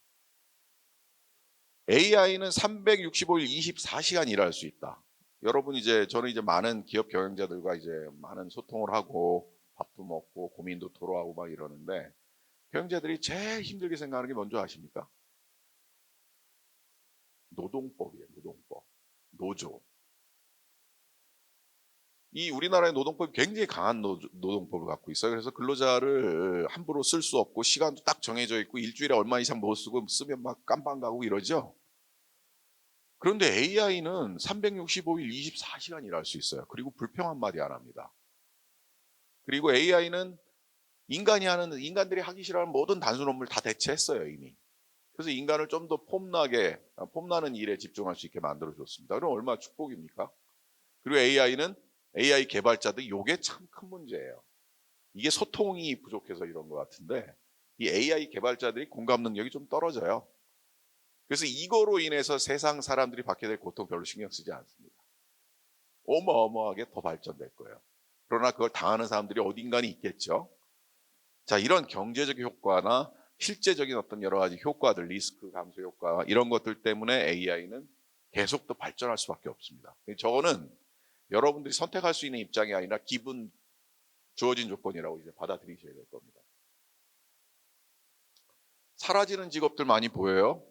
AI는 365일 24시간 일할 수 있다. 여러분 저는 많은 기업 경영자들과 많은 소통을 하고 밥도 먹고 고민도 토로하고 막 이러는데 경영자들이 제일 힘들게 생각하는 게 뭔지 아십니까? 노동법이에요. 노동법. 노조. 이 우리나라의 노동법이 굉장히 강한 노동법을 갖고 있어요. 그래서 근로자를 함부로 쓸 수 없고 시간도 딱 정해져 있고 일주일에 얼마 이상 못 쓰고 쓰면 막 깜빵 가고 이러죠. 그런데 AI는 365일 24시간 일할 수 있어요. 그리고 불평 한마디 안 합니다. 그리고 AI는 인간들이 하기 싫어하는 모든 단순 업무를 다 대체했어요, 이미. 그래서 인간을 좀 더 폼나는 일에 집중할 수 있게 만들어 줬습니다. 그럼 얼마나 축복입니까? 그리고 AI 개발자들 요게 참 큰 문제예요. 이게 소통이 부족해서 이런 것 같은데 이 AI 개발자들이 공감 능력이 좀 떨어져요. 그래서 이거로 인해서 세상 사람들이 받게 될 고통 별로 신경 쓰지 않습니다. 어마어마하게 더 발전될 거예요. 그러나 그걸 당하는 사람들이 어딘가는 있겠죠. 자, 이런 경제적 효과나 실제적인 어떤 여러 가지 효과들, 리스크 감소 효과 이런 것들 때문에 AI는 계속 더 발전할 수밖에 없습니다. 저거는 여러분들이 선택할 수 있는 입장이 아니라 기분 주어진 조건이라고 이제 받아들이셔야 될 겁니다. 사라지는 직업들 많이 보여요.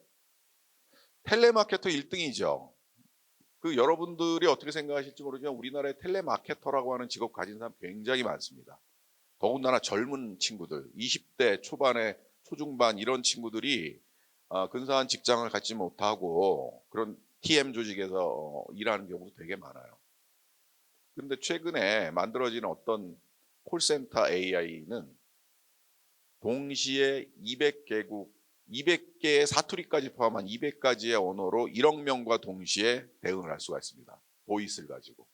텔레마케터 1등이죠. 그 여러분들이 어떻게 생각하실지 모르지만 우리나라에 텔레마케터라고 하는 직업 가진 사람 굉장히 많습니다. 더군다나 젊은 친구들, 20대 초반에 초중반 이런 친구들이 근사한 직장을 갖지 못하고 그런 TM 조직에서 일하는 경우도 되게 많아요. 그런데 최근에 만들어진 어떤 콜센터 AI는 동시에 200개의 사투리까지 포함한 200가지의 언어로 1억 명과 동시에 대응을 할 수가 있습니다. 보이스를 가지고.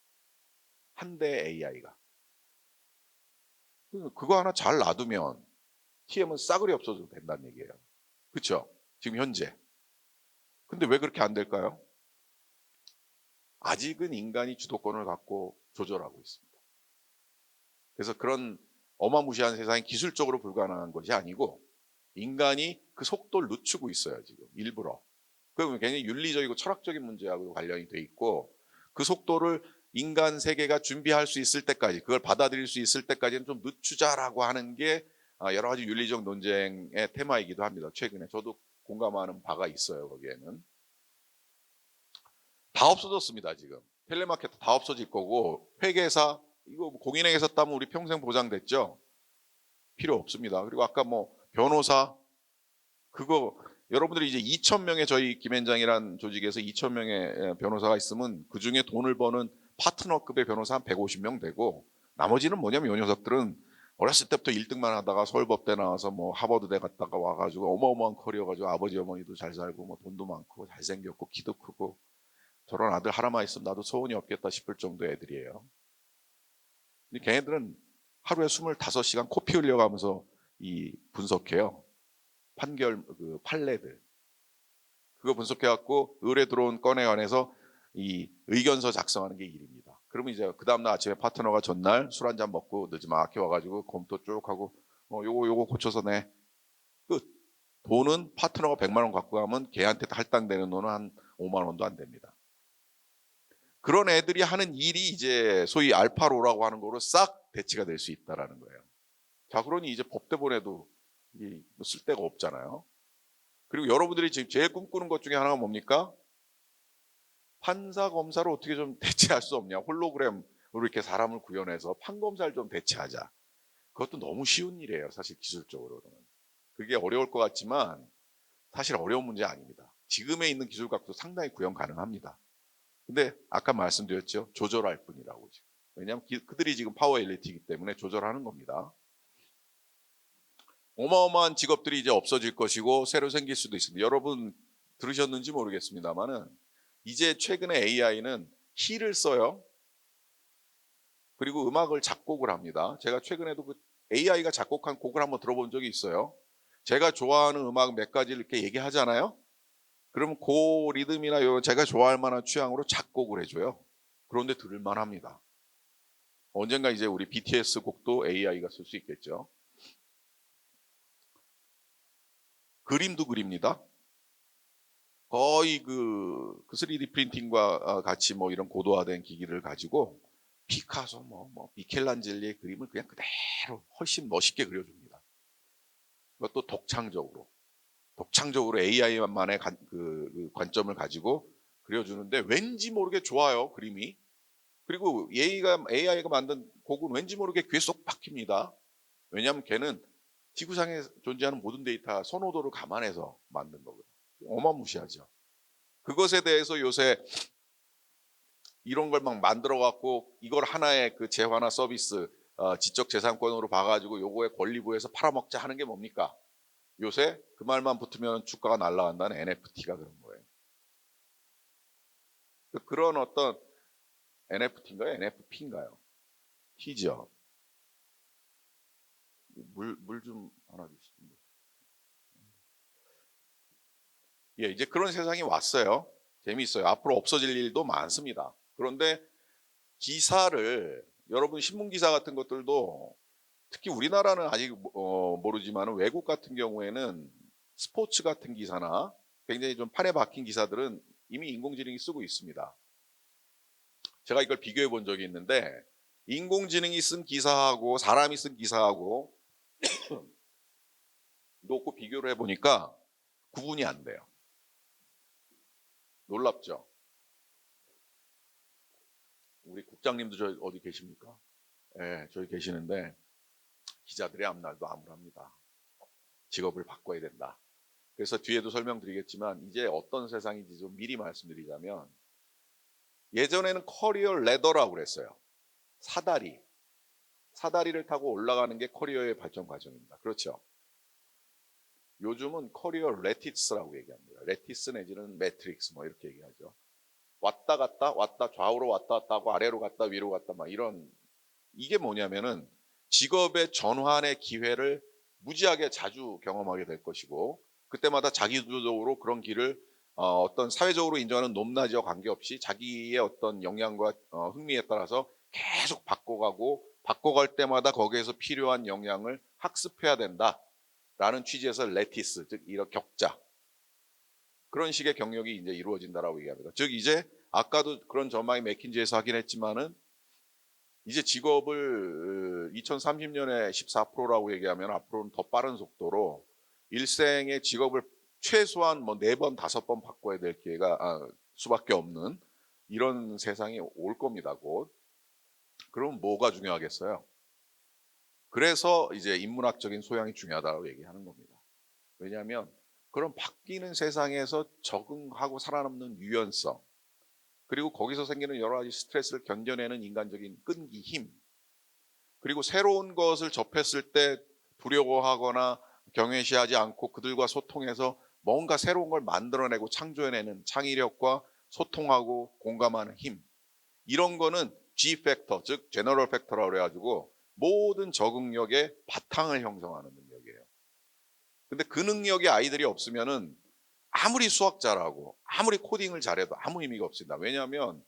한 대 AI가. 그거 하나 잘 놔두면 TM은 싸그리 없어져도 된다는 얘기예요. 그렇죠? 지금 현재. 근데 왜 그렇게 안 될까요? 아직은 인간이 주도권을 갖고 조절하고 있습니다. 그래서 그런 어마무시한 세상이 기술적으로 불가능한 것이 아니고 인간이 그 속도를 늦추고 있어요, 지금 일부러. 그러면 굉장히 윤리적이고 철학적인 문제하고 관련이 돼 있고 그 속도를 인간 세계가 준비할 수 있을 때까지 그걸 받아들일 수 있을 때까지는 좀 늦추자라고 하는 게 여러 가지 윤리적 논쟁의 테마이기도 합니다. 최근에 저도 공감하는 바가 있어요. 거기에는 다 없어졌습니다. 지금 텔레마케터 다 없어질 거고 회계사 이거 공인회계사 따면 우리 평생 보장됐죠. 필요 없습니다. 그리고 아까 뭐 변호사 그거 여러분들이 이제 2,000명의 저희 김현장이란 조직에서 2,000명의 변호사가 있으면 그 중에 돈을 버는 파트너급의 변호사 한 150명 되고 나머지는 뭐냐면 이 녀석들은 어렸을 때부터 1등만 하다가 서울법대 나와서 뭐 하버드대 갔다가 와가지고 어마어마한 커리어 가지고 아버지 어머니도 잘 살고 뭐 돈도 많고 잘생겼고 키도 크고 저런 아들 하나만 있으면 나도 소원이 없겠다 싶을 정도의 애들이에요. 근데 걔네들은 하루에 25시간 코피 흘려가면서 이 분석해요. 그 판례들 그거 분석해갖고 의뢰 들어온 건에 관해서 이 의견서 작성하는 게 일입니다. 그러면 이제 그 다음날 아침에 파트너가 전날 술 한잔 먹고 늦지막히 와가지고 검토 쭉 하고 요거 고쳐서 내 끝. 돈은 파트너가 100만 원 갖고 가면 걔한테 할당되는 돈은 한 5만 원도 안 됩니다. 그런 애들이 하는 일이 이제 소위 알파로라고 하는 거로 싹 대치가 될 수 있다라는 거예요. 자, 그러니 이제 법대본에도 쓸데가 없잖아요. 그리고 여러분들이 지금 제일 꿈꾸는 것 중에 하나가 뭡니까? 판사, 검사를 어떻게 좀 대체할 수 없냐. 홀로그램으로 이렇게 사람을 구현해서 판검사를 좀 대체하자. 그것도 너무 쉬운 일이에요. 사실 기술적으로는. 그게 어려울 것 같지만 사실 어려운 문제 아닙니다. 지금에 있는 기술 갖고도 상당히 구현 가능합니다. 근데 아까 말씀드렸죠. 조절할 뿐이라고. 지금. 왜냐하면 그들이 지금 파워 엘리트이기 때문에 조절하는 겁니다. 어마어마한 직업들이 이제 없어질 것이고 새로 생길 수도 있습니다. 여러분 들으셨는지 모르겠습니다만은 이제 최근에 AI는 시를 써요. 그리고 음악을 작곡을 합니다. 제가 최근에도 그 AI가 작곡한 곡을 한번 들어본 적이 있어요. 제가 좋아하는 음악 몇 가지를 이렇게 얘기하잖아요. 그럼 그 리듬이나 제가 좋아할 만한 취향으로 작곡을 해줘요. 그런데 들을만 합니다. 언젠가 이제 우리 BTS 곡도 AI가 쓸 수 있겠죠. 그림도 그립니다. 거의 그 3D 프린팅과 같이 뭐 이런 고도화된 기기를 가지고 피카소, 미켈란젤리의 그림을 그냥 그대로 훨씬 멋있게 그려줍니다. 그것도 독창적으로 AI만의 그 관점을 가지고 그려주는데 왠지 모르게 좋아요, 그림이. 그리고 AI가 만든 곡은 왠지 모르게 귀에 쏙 박힙니다. 왜냐하면 걔는 지구상에 존재하는 모든 데이터 선호도를 감안해서 만든 거거든요. 어마무시하죠. 그것에 대해서 요새 이런 걸 막 만들어 갖고 이걸 하나의 그 재화나 서비스, 지적 재산권으로 봐가지고 요거에 권리 부여해서 팔아먹자 하는 게 뭡니까? 요새 그 말만 붙으면 주가가 날아간다는 NFT가 그런 거예요. 그런 어떤 NFT인가요? NFP인가요? T죠. 물 좀 하나 주시면. 예, 이제 그런 세상이 왔어요. 재미있어요. 앞으로 없어질 일도 많습니다. 그런데 기사를 여러분 신문 기사 같은 것들도 특히 우리나라는 아직 모르지만 외국 같은 경우에는 스포츠 같은 기사나 굉장히 좀 판에 박힌 기사들은 이미 인공지능이 쓰고 있습니다. 제가 이걸 비교해 본 적이 있는데 인공지능이 쓴 기사하고 사람이 쓴 기사하고 놓고 비교를 해보니까 구분이 안 돼요. 놀랍죠? 우리 국장님도 저희 어디 계십니까? 네, 저희 계시는데 기자들의 앞날도 암울합니다. 직업을 바꿔야 된다. 그래서 뒤에도 설명드리겠지만 이제 어떤 세상인지 좀 미리 말씀드리자면 예전에는 커리어 레더라고 그랬어요. 사다리를 타고 올라가는 게 커리어의 발전 과정입니다. 그렇죠? 요즘은 커리어 레티스라고 얘기합니다. 레티스 내지는 매트릭스 이렇게 얘기하죠. 왔다 갔다 좌우로 왔다 갔다 하고 아래로 갔다 위로 갔다 막 이런 이게 뭐냐면은 직업의 전환의 기회를 무지하게 자주 경험하게 될 것이고 그때마다 자기주도적으로 그런 길을 어떤 사회적으로 인정하는 높낮이와 관계없이 자기의 어떤 역량과 흥미에 따라서 계속 바꿔갈 때마다 거기에서 필요한 역량을 학습해야 된다라는 취지에서 레티스 즉 이런 격자 그런 식의 경력이 이제 이루어진다라고 얘기합니다. 즉 이제 아까도 그런 전망이 맥킨지에서 하긴 했지만은 이제 직업을 2030년에 14%라고 얘기하면 앞으로는 더 빠른 속도로 일생의 직업을 최소한 4번, 5번 바꿔야 될 기회가 수밖에 없는 이런 세상이 올 겁니다. 곧. 그럼 뭐가 중요하겠어요? 그래서 이제 인문학적인 소양이 중요하다고 얘기하는 겁니다. 왜냐하면 그런 바뀌는 세상에서 적응하고 살아남는 유연성 그리고 거기서 생기는 여러 가지 스트레스를 견뎌내는 인간적인 끈기, 힘 그리고 새로운 것을 접했을 때 두려워하거나 경외시하지 않고 그들과 소통해서 뭔가 새로운 걸 만들어내고 창조해내는 창의력과 소통하고 공감하는 힘 이런 거는 G 팩터 즉 제너럴 팩터라고 그래가지고 모든 적응력의 바탕을 형성하는 능력이에요. 근데 그 능력이 아이들이 없으면은 아무리 수학 잘하고 아무리 코딩을 잘해도 아무 의미가 없습니다. 왜냐하면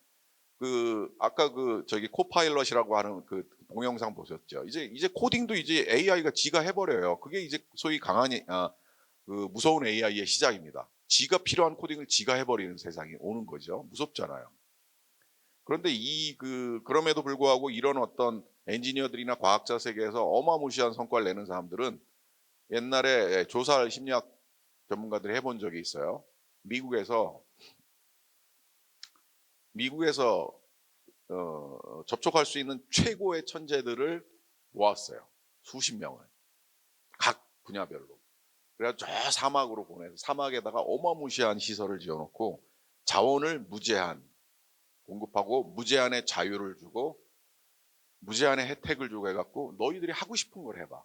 아까 저기 코파일럿이라고 하는 그 동영상 보셨죠? 이제 코딩도 이제 AI가 지가 해버려요. 그게 이제 소위 그 무서운 AI의 시작입니다. 지가 필요한 코딩을 지가 해버리는 세상이 오는 거죠. 무섭잖아요. 그런데 그럼에도 불구하고 이런 어떤 엔지니어들이나 과학자 세계에서 어마무시한 성과를 내는 사람들은 옛날에 조사를 심리학 전문가들이 해본 적이 있어요. 미국에서 접촉할 수 있는 최고의 천재들을 모았어요. 수십 명을. 각 분야별로. 그래서 저 사막으로 보내서 사막에다가 어마무시한 시설을 지어놓고 자원을 무제한 공급하고 무제한의 자유를 주고 무제한의 혜택을 주고 해갖고 너희들이 하고 싶은 걸 해봐.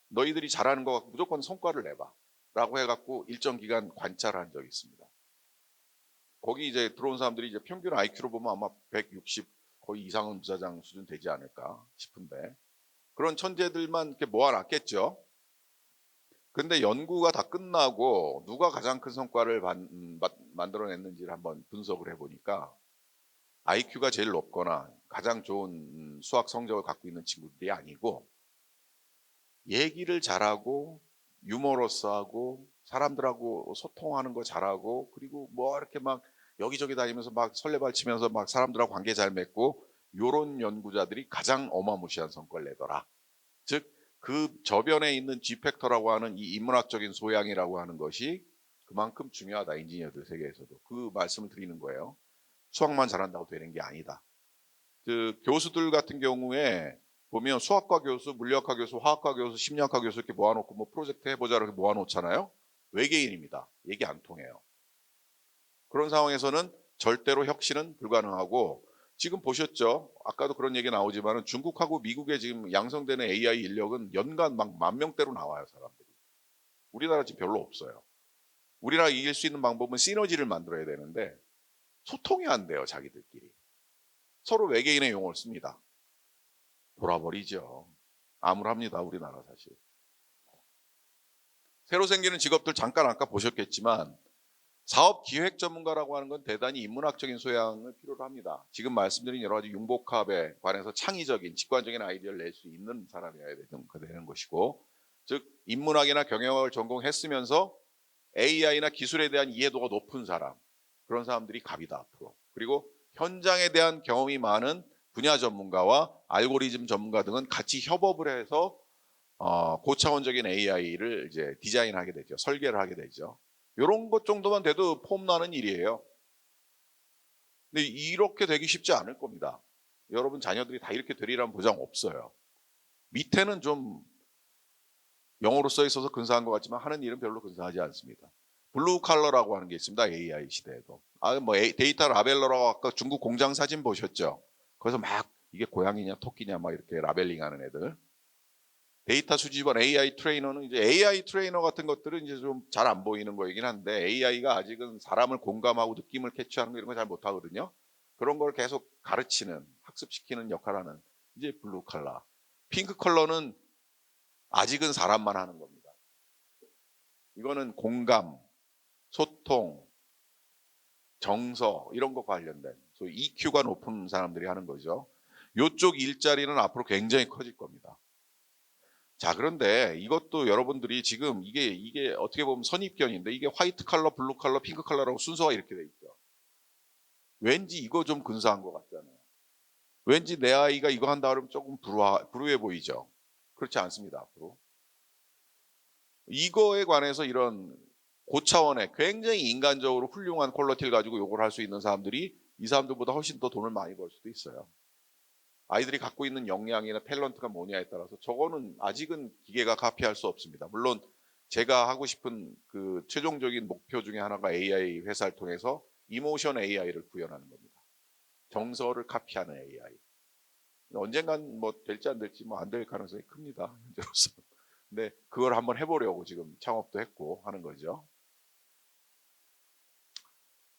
너희들이 잘하는 거 갖고 무조건 성과를 내봐. 라고 해갖고 일정 기간 관찰한 적이 있습니다. 거기 이제 들어온 사람들이 이제 평균 IQ로 보면 아마 160 거의 이상은 부사장 수준 되지 않을까 싶은데 그런 천재들만 이렇게 모아놨겠죠. 근데 연구가 다 끝나고 누가 가장 큰 성과를 만들어냈는지를 한번 분석을 해보니까 IQ가 제일 높거나 가장 좋은 수학 성적을 갖고 있는 친구들이 아니고 얘기를 잘하고 유머러스하고 사람들하고 소통하는 거 잘하고 그리고 이렇게 막 여기저기 다니면서 막 설레발치면서 막 사람들하고 관계 잘 맺고 요런 연구자들이 가장 어마무시한 성과를 내더라. 즉 그 저변에 있는 G팩터라고 하는 이 인문학적인 소양이라고 하는 것이 그만큼 중요하다. 엔지니어들 세계에서도. 그 말씀을 드리는 거예요. 수학만 잘한다고 되는 게 아니다. 그 교수들 같은 경우에 보면 수학과 교수, 물리학과 교수, 화학과 교수, 심리학과 교수 이렇게 모아놓고 뭐 프로젝트 해보자 이렇게 모아놓잖아요. 외계인입니다. 얘기 안 통해요. 그런 상황에서는 절대로 혁신은 불가능하고 지금 보셨죠? 아까도 그런 얘기 나오지만은 중국하고 미국에 지금 양성되는 AI 인력은 연간 막 10,000명대로 나와요, 사람들이. 우리나라 지금 별로 없어요. 우리나라 이길 수 있는 방법은 시너지를 만들어야 되는데 소통이 안 돼요, 자기들끼리. 서로 외계인의 용어를 씁니다. 돌아버리죠. 암울합니다, 우리나라 사실. 새로 생기는 직업들 잠깐 아까 보셨겠지만 사업 기획 전문가라고 하는 건 대단히 인문학적인 소양을 필요로 합니다. 지금 말씀드린 여러 가지 융복합에 관해서 창의적인 직관적인 아이디어를 낼 수 있는 사람이어야 되는 것이고, 즉 인문학이나 경영학을 전공했으면서 AI나 기술에 대한 이해도가 높은 사람, 그런 사람들이 갑이다 앞으로. 그리고 현장에 대한 경험이 많은 분야 전문가와 알고리즘 전문가 등은 같이 협업을 해서 고차원적인 AI를 이제 디자인하게 되죠. 설계를 하게 되죠. 이런 것 정도만 돼도 폼나는 일이에요. 근데 이렇게 되기 쉽지 않을 겁니다. 여러분 자녀들이 다 이렇게 되리라는 보장 없어요. 밑에는 좀 영어로 써 있어서 근사한 것 같지만 하는 일은 별로 근사하지 않습니다. 블루 칼러라고 하는 게 있습니다. AI 시대에도. 뭐 데이터 라벨러라고 아까 중국 공장 사진 보셨죠? 거기서 막 이게 고양이냐 토끼냐 막 이렇게 라벨링하는 애들. 데이터 수집원 AI 트레이너는 이제 AI 트레이너 같은 것들은 이제 좀 잘 안 보이는 거이긴 한데 AI가 아직은 사람을 공감하고 느낌을 캐치하는 거 이런 거 잘 못하거든요. 그런 걸 계속 가르치는 학습시키는 역할을 하는 이제 블루 컬러. 핑크 컬러는 아직은 사람만 하는 겁니다. 이거는 공감, 소통, 정서 이런 거 관련된 소위 EQ가 높은 사람들이 하는 거죠. 이쪽 일자리는 앞으로 굉장히 커질 겁니다. 자, 그런데 이것도 여러분들이 지금 이게 어떻게 보면 선입견인데 이게 화이트 컬러, 블루 컬러, 핑크 컬러라고 순서가 이렇게 돼 있죠. 왠지 이거 좀 근사한 것 같잖아요. 왠지 내 아이가 이거 한다 그러면 조금 불우해 보이죠. 그렇지 않습니다, 앞으로. 이거에 관해서 이런 고차원의 굉장히 인간적으로 훌륭한 퀄리티를 가지고 요걸 할 수 있는 사람들이 이 사람들보다 훨씬 더 돈을 많이 벌 수도 있어요. 아이들이 갖고 있는 역량이나 탤런트가 뭐냐에 따라서 저거는 아직은 기계가 카피할 수 없습니다. 물론 제가 하고 싶은 그 최종적인 목표 중에 하나가 AI 회사를 통해서 이모션 AI를 구현하는 겁니다. 정서를 카피하는 AI. 언젠간 뭐 될지 안 될지 뭐 안 될 가능성이 큽니다. 현재로서. 근데 그걸 한번 해보려고 지금 창업도 했고 하는 거죠.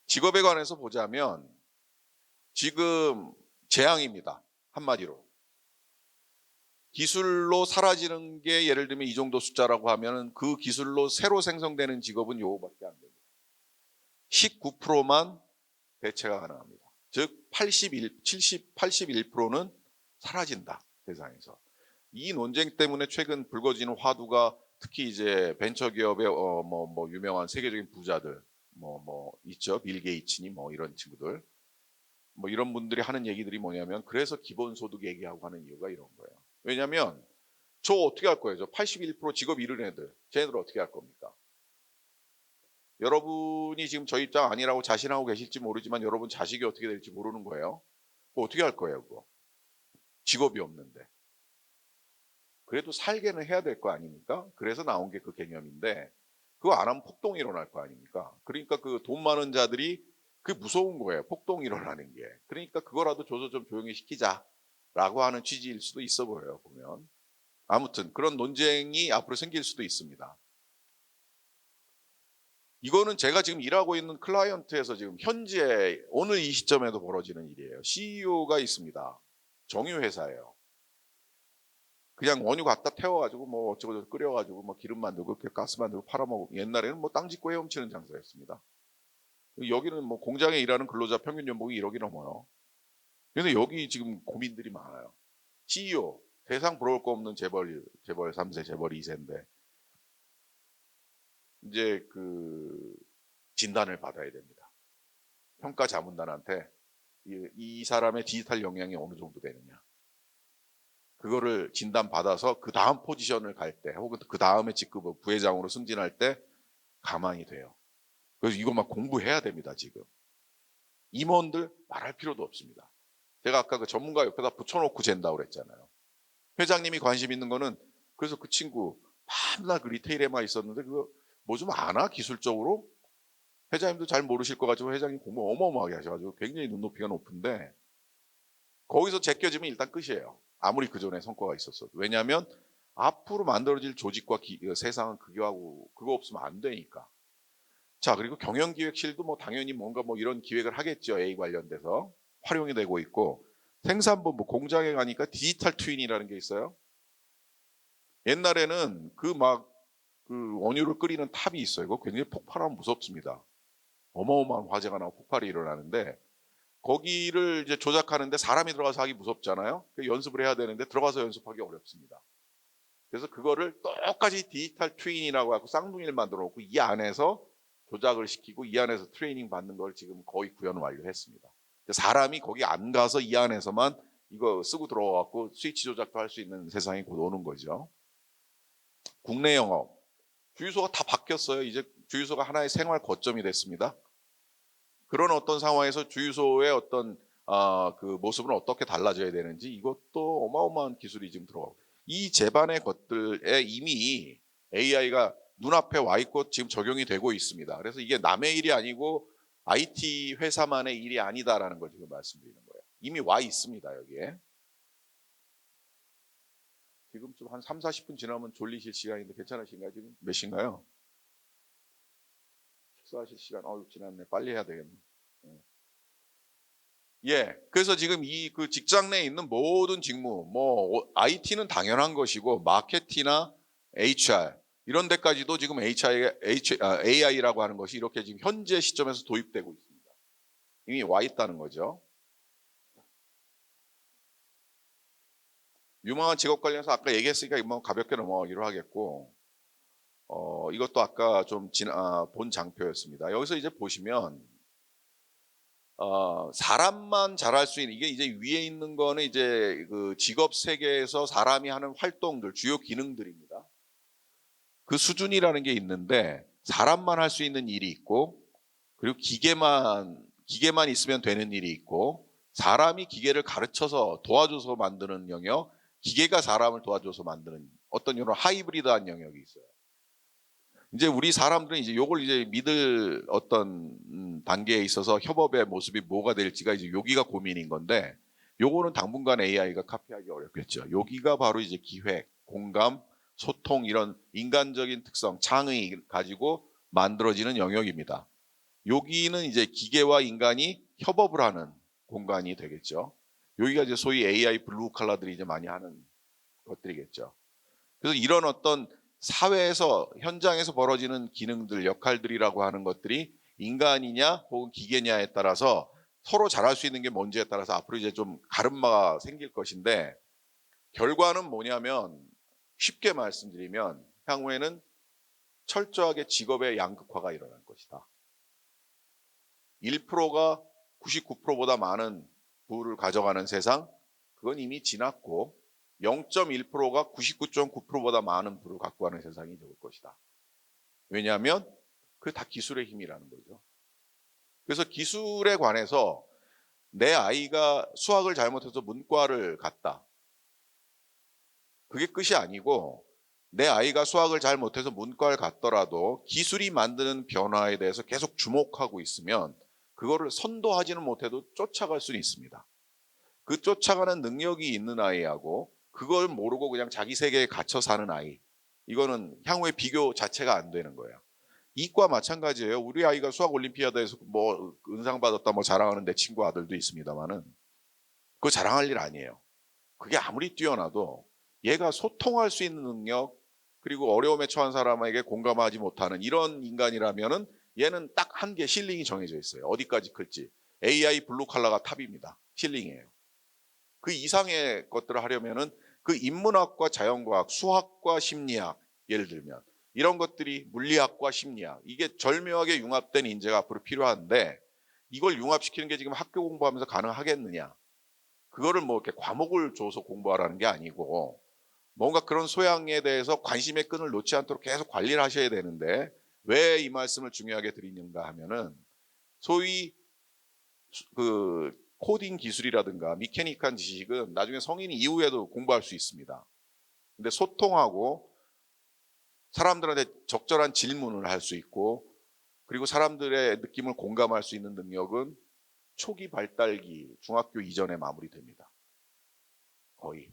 직업에 관해서 보자면 지금 재앙입니다. 한마디로. 기술로 사라지는 게 예를 들면 이 정도 숫자라고 하면 그 기술로 새로 생성되는 직업은 요거밖에 안 됩니다. 19%만 대체가 가능합니다. 즉 81%는 사라진다. 세상에서. 이 논쟁 때문에 최근 불거지는 화두가 특히 이제 벤처기업의 뭐 유명한 세계적인 부자들 뭐 있죠. 빌 게이츠니 뭐 이런 친구들 뭐 이런 분들이 하는 얘기들이 뭐냐면 그래서 기본소득 얘기하고 하는 이유가 이런 거예요. 왜냐하면 저 어떻게 할 거예요? 저 81% 직업 잃은 애들, 쟤네들 어떻게 할 겁니까? 여러분이 지금 저 입장 아니라고 자신하고 계실지 모르지만 여러분 자식이 어떻게 될지 모르는 거예요. 그거 어떻게 할 거예요, 그거? 직업이 없는데. 그래도 살게는 해야 될 거 아닙니까? 그래서 나온 게 그 개념인데 그거 안 하면 폭동이 일어날 거 아닙니까? 그러니까 그 돈 많은 자들이 그게 무서운 거예요. 폭동이 일어나는 게. 그러니까 그거라도 줘서 좀 조용히 시키자라고 하는 취지일 수도 있어 보여요, 보면. 아무튼 그런 논쟁이 앞으로 생길 수도 있습니다. 이거는 제가 지금 일하고 있는 클라이언트에서 지금 현재 오늘 이 시점에도 벌어지는 일이에요. CEO가 있습니다. 정유회사예요. 그냥 원유 갖다 태워가지고 뭐 어쩌고저쩌고 끓여가지고 뭐 기름 만들고 가스 만들고 팔아먹고 옛날에는 뭐 땅 짓고 헤엄치는 장사였습니다. 여기는 뭐 공장에 일하는 근로자 평균 연봉이 1억이 넘어요. 그래서 여기 지금 고민들이 많아요. CEO 세상 부러울 거 없는 재벌 3세 재벌 2세인데 이제 그 진단을 받아야 됩니다. 평가 자문단한테 이 사람의 디지털 역량이 어느 정도 되느냐. 그거를 진단받아서 그 다음 포지션을 갈 때 혹은 그 다음에 직급 부회장으로 승진할 때 가만히 돼요. 그래서 이거 막 공부해야 됩니다, 지금. 임원들 말할 필요도 없습니다. 제가 아까 그 전문가 옆에다 붙여놓고 잰다고 그랬잖아요. 회장님이 관심 있는 거는 그래서 그 친구 밤낮 그 리테일에만 있었는데 그거 뭐 좀 아나? 기술적으로? 회장님도 잘 모르실 것 같지만 회장님 공부 어마어마하게 하셔가지고 굉장히 눈높이가 높은데 거기서 제껴지면 일단 끝이에요. 아무리 그 전에 성과가 있었어도. 왜냐하면 앞으로 만들어질 조직과 세상은 그거하고 그거 없으면 안 되니까. 자, 그리고 경영기획실도 뭐 당연히 뭔가 뭐 이런 기획을 하겠죠. A 관련돼서 활용이 되고 있고 생산본부 공장에 가니까 디지털 트윈이라는 게 있어요. 옛날에는 그 원유를 끓이는 탑이 있어요. 그거 굉장히 폭발하면 무섭습니다. 어마어마한 화재가 나고 폭발이 일어나는데 거기를 이제 조작하는데 사람이 들어가서 하기 무섭잖아요. 연습을 해야 되는데 들어가서 연습하기 어렵습니다. 그래서 그거를 똑같이 디지털 트윈이라고 하고 쌍둥이를 만들어 놓고 이 안에서 조작을 시키고 이 안에서 트레이닝 받는 걸 지금 거의 구현 완료했습니다. 사람이 거기 안 가서 이 안에서만 이거 쓰고 들어와갖고 스위치 조작도 할 수 있는 세상이 곧 오는 거죠. 국내 영업. 주유소가 다 바뀌었어요. 이제 주유소가 하나의 생활 거점이 됐습니다. 그런 어떤 상황에서 주유소의 어떤 그 모습은 어떻게 달라져야 되는지 이것도 어마어마한 기술이 지금 들어가고 이 제반의 것들에 이미 AI가 눈앞에 와 있고 지금 적용이 되고 있습니다. 그래서 이게 남의 일이 아니고 IT 회사만의 일이 아니다라는 걸 지금 말씀드리는 거예요. 이미 와 있습니다, 여기에. 지금쯤 한 3, 40분 지나면 졸리실 시간인데 괜찮으신가요? 지금 몇 시인가요? 식사하실 시간, 지났네. 빨리 해야 되겠네. 예. 그래서 지금 이 그 직장 내에 있는 모든 직무, 뭐, IT는 당연한 것이고, 마케팅이나 HR, 이런 데까지도 지금 AI라고 하는 것이 이렇게 지금 현재 시점에서 도입되고 있습니다. 이미 와 있다는 거죠. 유망한 직업 관련해서 아까 얘기했으니까 뭐 가볍게 넘어가기로 하겠고, 이것도 아까 좀 본 장표였습니다. 여기서 이제 보시면, 사람만 잘할 수 있는 이게 이제 위에 있는 거는 이제 그 직업 세계에서 사람이 하는 활동들, 주요 기능들입니다. 그 수준이라는 게 있는데 사람만 할 수 있는 일이 있고 그리고 기계만 있으면 되는 일이 있고 사람이 기계를 가르쳐서 도와줘서 만드는 영역, 기계가 사람을 도와줘서 만드는 어떤 이런 하이브리드한 영역이 있어요. 이제 우리 사람들은 이제 요걸 이제 믿을 어떤 단계에 있어서 협업의 모습이 뭐가 될지가 이제 여기가 고민인 건데 요거는 당분간 AI가 카피하기 어렵겠죠. 여기가 바로 이제 기획, 공감, 소통 이런 인간적인 특성, 창의 가지고 만들어지는 영역입니다. 여기는 이제 기계와 인간이 협업을 하는 공간이 되겠죠. 여기가 이제 소위 AI 블루 칼라들이 이제 많이 하는 것들이겠죠. 그래서 이런 어떤 사회에서 현장에서 벌어지는 기능들, 역할들이라고 하는 것들이 인간이냐 혹은 기계냐에 따라서 서로 잘할 수 있는 게 뭔지에 따라서 앞으로 이제 좀 가름마가 생길 것인데 결과는 뭐냐면 쉽게 말씀드리면 향후에는 철저하게 직업의 양극화가 일어날 것이다. 1%가 99%보다 많은 부를 가져가는 세상, 그건 이미 지났고 0.1%가 99.9%보다 많은 부를 갖고 가는 세상이 될 것이다. 왜냐하면 그게 다 기술의 힘이라는 거죠. 그래서 기술에 관해서 내 아이가 수학을 잘못해서 문과를 갔다. 그게 끝이 아니고 내 아이가 수학을 잘 못해서 문과를 갔더라도 기술이 만드는 변화에 대해서 계속 주목하고 있으면 그거를 선도하지는 못해도 쫓아갈 수는 있습니다. 그 쫓아가는 능력이 있는 아이하고 그걸 모르고 그냥 자기 세계에 갇혀 사는 아이, 이거는 향후에 비교 자체가 안 되는 거예요. 이과 마찬가지예요. 우리 아이가 수학 올림피아드에서 뭐 은상 받았다 뭐 자랑하는 내 친구 아들도 있습니다만은 그거 자랑할 일 아니에요. 그게 아무리 뛰어나도 얘가 소통할 수 있는 능력 그리고 어려움에 처한 사람에게 공감하지 못하는 이런 인간이라면은 얘는 딱 한 개 실링이 정해져 있어요. 어디까지 클지. AI 블루 칼라가 탑입니다. 실링이에요. 그 이상의 것들을 하려면은 그 인문학과 자연과학, 수학과 심리학 예를 들면 이런 것들이 물리학과 심리학 이게 절묘하게 융합된 인재가 앞으로 필요한데 이걸 융합시키는 게 지금 학교 공부하면서 가능하겠느냐. 그거를 뭐 이렇게 과목을 줘서 공부하라는 게 아니고 뭔가 그런 소양에 대해서 관심의 끈을 놓지 않도록 계속 관리를 하셔야 되는데 왜 이 말씀을 중요하게 드리는가 하면은 소위 그 코딩 기술이라든가 미케닉한 지식은 나중에 성인 이후에도 공부할 수 있습니다. 근데 소통하고 사람들한테 적절한 질문을 할 수 있고 그리고 사람들의 느낌을 공감할 수 있는 능력은 초기 발달기 중학교 이전에 마무리됩니다. 거의.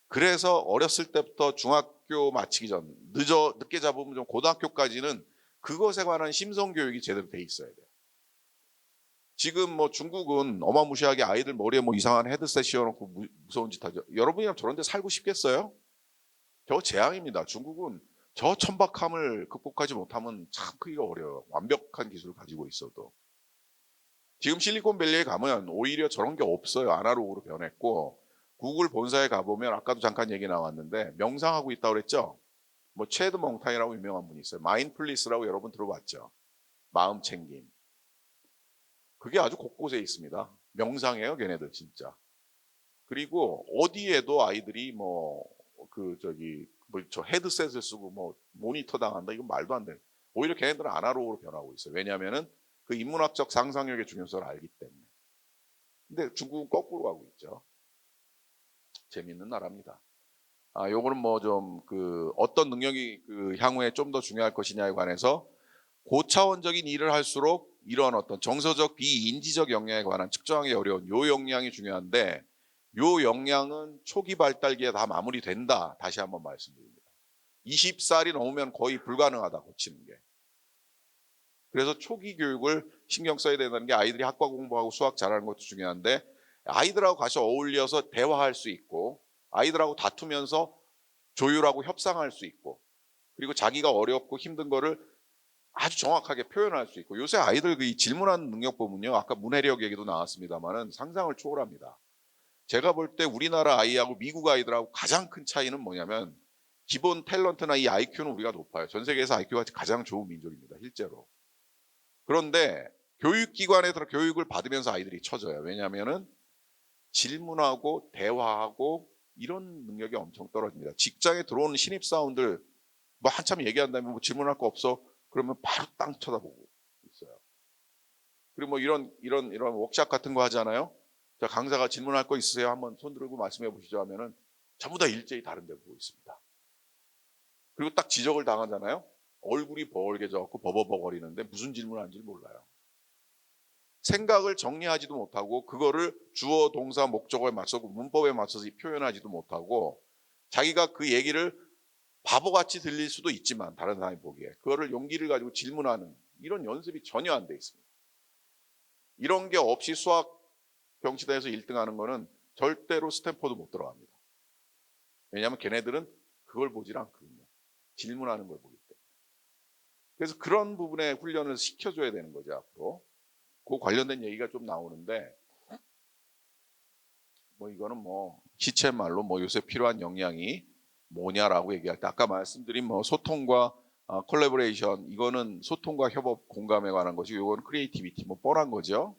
그래서 어렸을 때부터 중학교 마치기 전 늦게 잡으면 좀 고등학교까지는 그것에 관한 심성 교육이 제대로 돼 있어야 돼요. 지금 뭐 중국은 어마무시하게 아이들 머리에 뭐 이상한 헤드셋 씌워놓고 무서운 짓 하죠. 여러분이랑 저런 데 살고 싶겠어요? 저 재앙입니다. 중국은 저 천박함을 극복하지 못하면 참 크기가 어려워요. 완벽한 기술을 가지고 있어도. 지금 실리콘밸리에 가면 오히려 저런 게 없어요. 아날로그로 변했고 구글 본사에 가보면 아까도 잠깐 얘기 나왔는데 명상하고 있다고 그랬죠. 뭐 체드 몽타이라고 유명한 분이 있어요. 마인드풀니스라고 여러분 들어봤죠. 마음 챙김. 그게 아주 곳곳에 있습니다. 명상이에요, 걔네들 진짜. 그리고 어디에도 아이들이 뭐 저 헤드셋을 쓰고 뭐 모니터 당한다 이건 말도 안 돼. 오히려 걔네들은 아날로그로 변하고 있어요. 왜냐하면은 그 인문학적 상상력의 중요성을 알기 때문에. 근데 중국은 거꾸로 가고 있죠. 재밌는 나라입니다. 요거는 뭐 좀 어떤 능력이 향후에 좀 더 중요할 것이냐에 관해서 고차원적인 일을 할수록 이런 어떤 정서적 비인지적 역량에 관한 측정하기 어려운 요 역량이 중요한데 요 역량은 초기 발달기에 다 마무리된다. 다시 한번 말씀드립니다. 20살이 넘으면 거의 불가능하다 고치는 게. 그래서 초기 교육을 신경 써야 된다는 게 아이들이 학과 공부하고 수학 잘하는 것도 중요한데 아이들하고 같이 어울려서 대화할 수 있고 아이들하고 다투면서 조율하고 협상할 수 있고 그리고 자기가 어렵고 힘든 거를 아주 정확하게 표현할 수 있고 요새 아이들 이 질문하는 능력 보면요. 아까 문해력 얘기도 나왔습니다만은 상상을 초월합니다. 제가 볼 때 우리나라 아이하고 미국 아이들하고 가장 큰 차이는 뭐냐면 기본 탤런트나 이 IQ는 우리가 높아요. 전 세계에서 IQ가 가장 좋은 민족입니다. 실제로. 그런데 교육기관에서 교육을 받으면서 아이들이 처져요. 왜냐하면은 질문하고 대화하고 이런 능력이 엄청 떨어집니다. 직장에 들어오는 신입사원들 뭐 한참 얘기한다면 뭐 질문할 거 없어? 그러면 바로 땅 쳐다보고 있어요. 그리고 뭐 이런 워크샵 같은 거 하잖아요. 자, 강사가 질문할 거 있으세요? 한번 손 들고 말씀해 보시죠 하면은 전부 다 일제히 다른 데 보고 있습니다. 그리고 딱 지적을 당하잖아요. 얼굴이 벌게져갖고 버버버거리는데 무슨 질문하는지 몰라요. 생각을 정리하지도 못하고 그거를 주어, 동사, 목적어에 맞춰서 문법에 맞춰서 표현하지도 못하고 자기가 그 얘기를 바보같이 들릴 수도 있지만 다른 사람이 보기에 그거를 용기를 가지고 질문하는 이런 연습이 전혀 안 돼 있습니다. 이런 게 없이 수학 경시대에서 1등하는 거는 절대로 스탠퍼드 못 들어갑니다. 왜냐하면 걔네들은 그걸 보질 않거든요. 질문하는 걸 보기 때문에. 그래서 그런 부분에 훈련을 시켜줘야 되는 거죠. 앞으로. 그 관련된 얘기가 좀 나오는데 뭐 이거는 뭐 시쳇말로 뭐 요새 필요한 역량이 뭐냐라고 얘기할 때 아까 말씀드린 뭐 소통과 콜라보레이션 이거는 소통과 협업 공감에 관한 것이고 이거는 크리에이티비티 뭐 뻔한 거죠.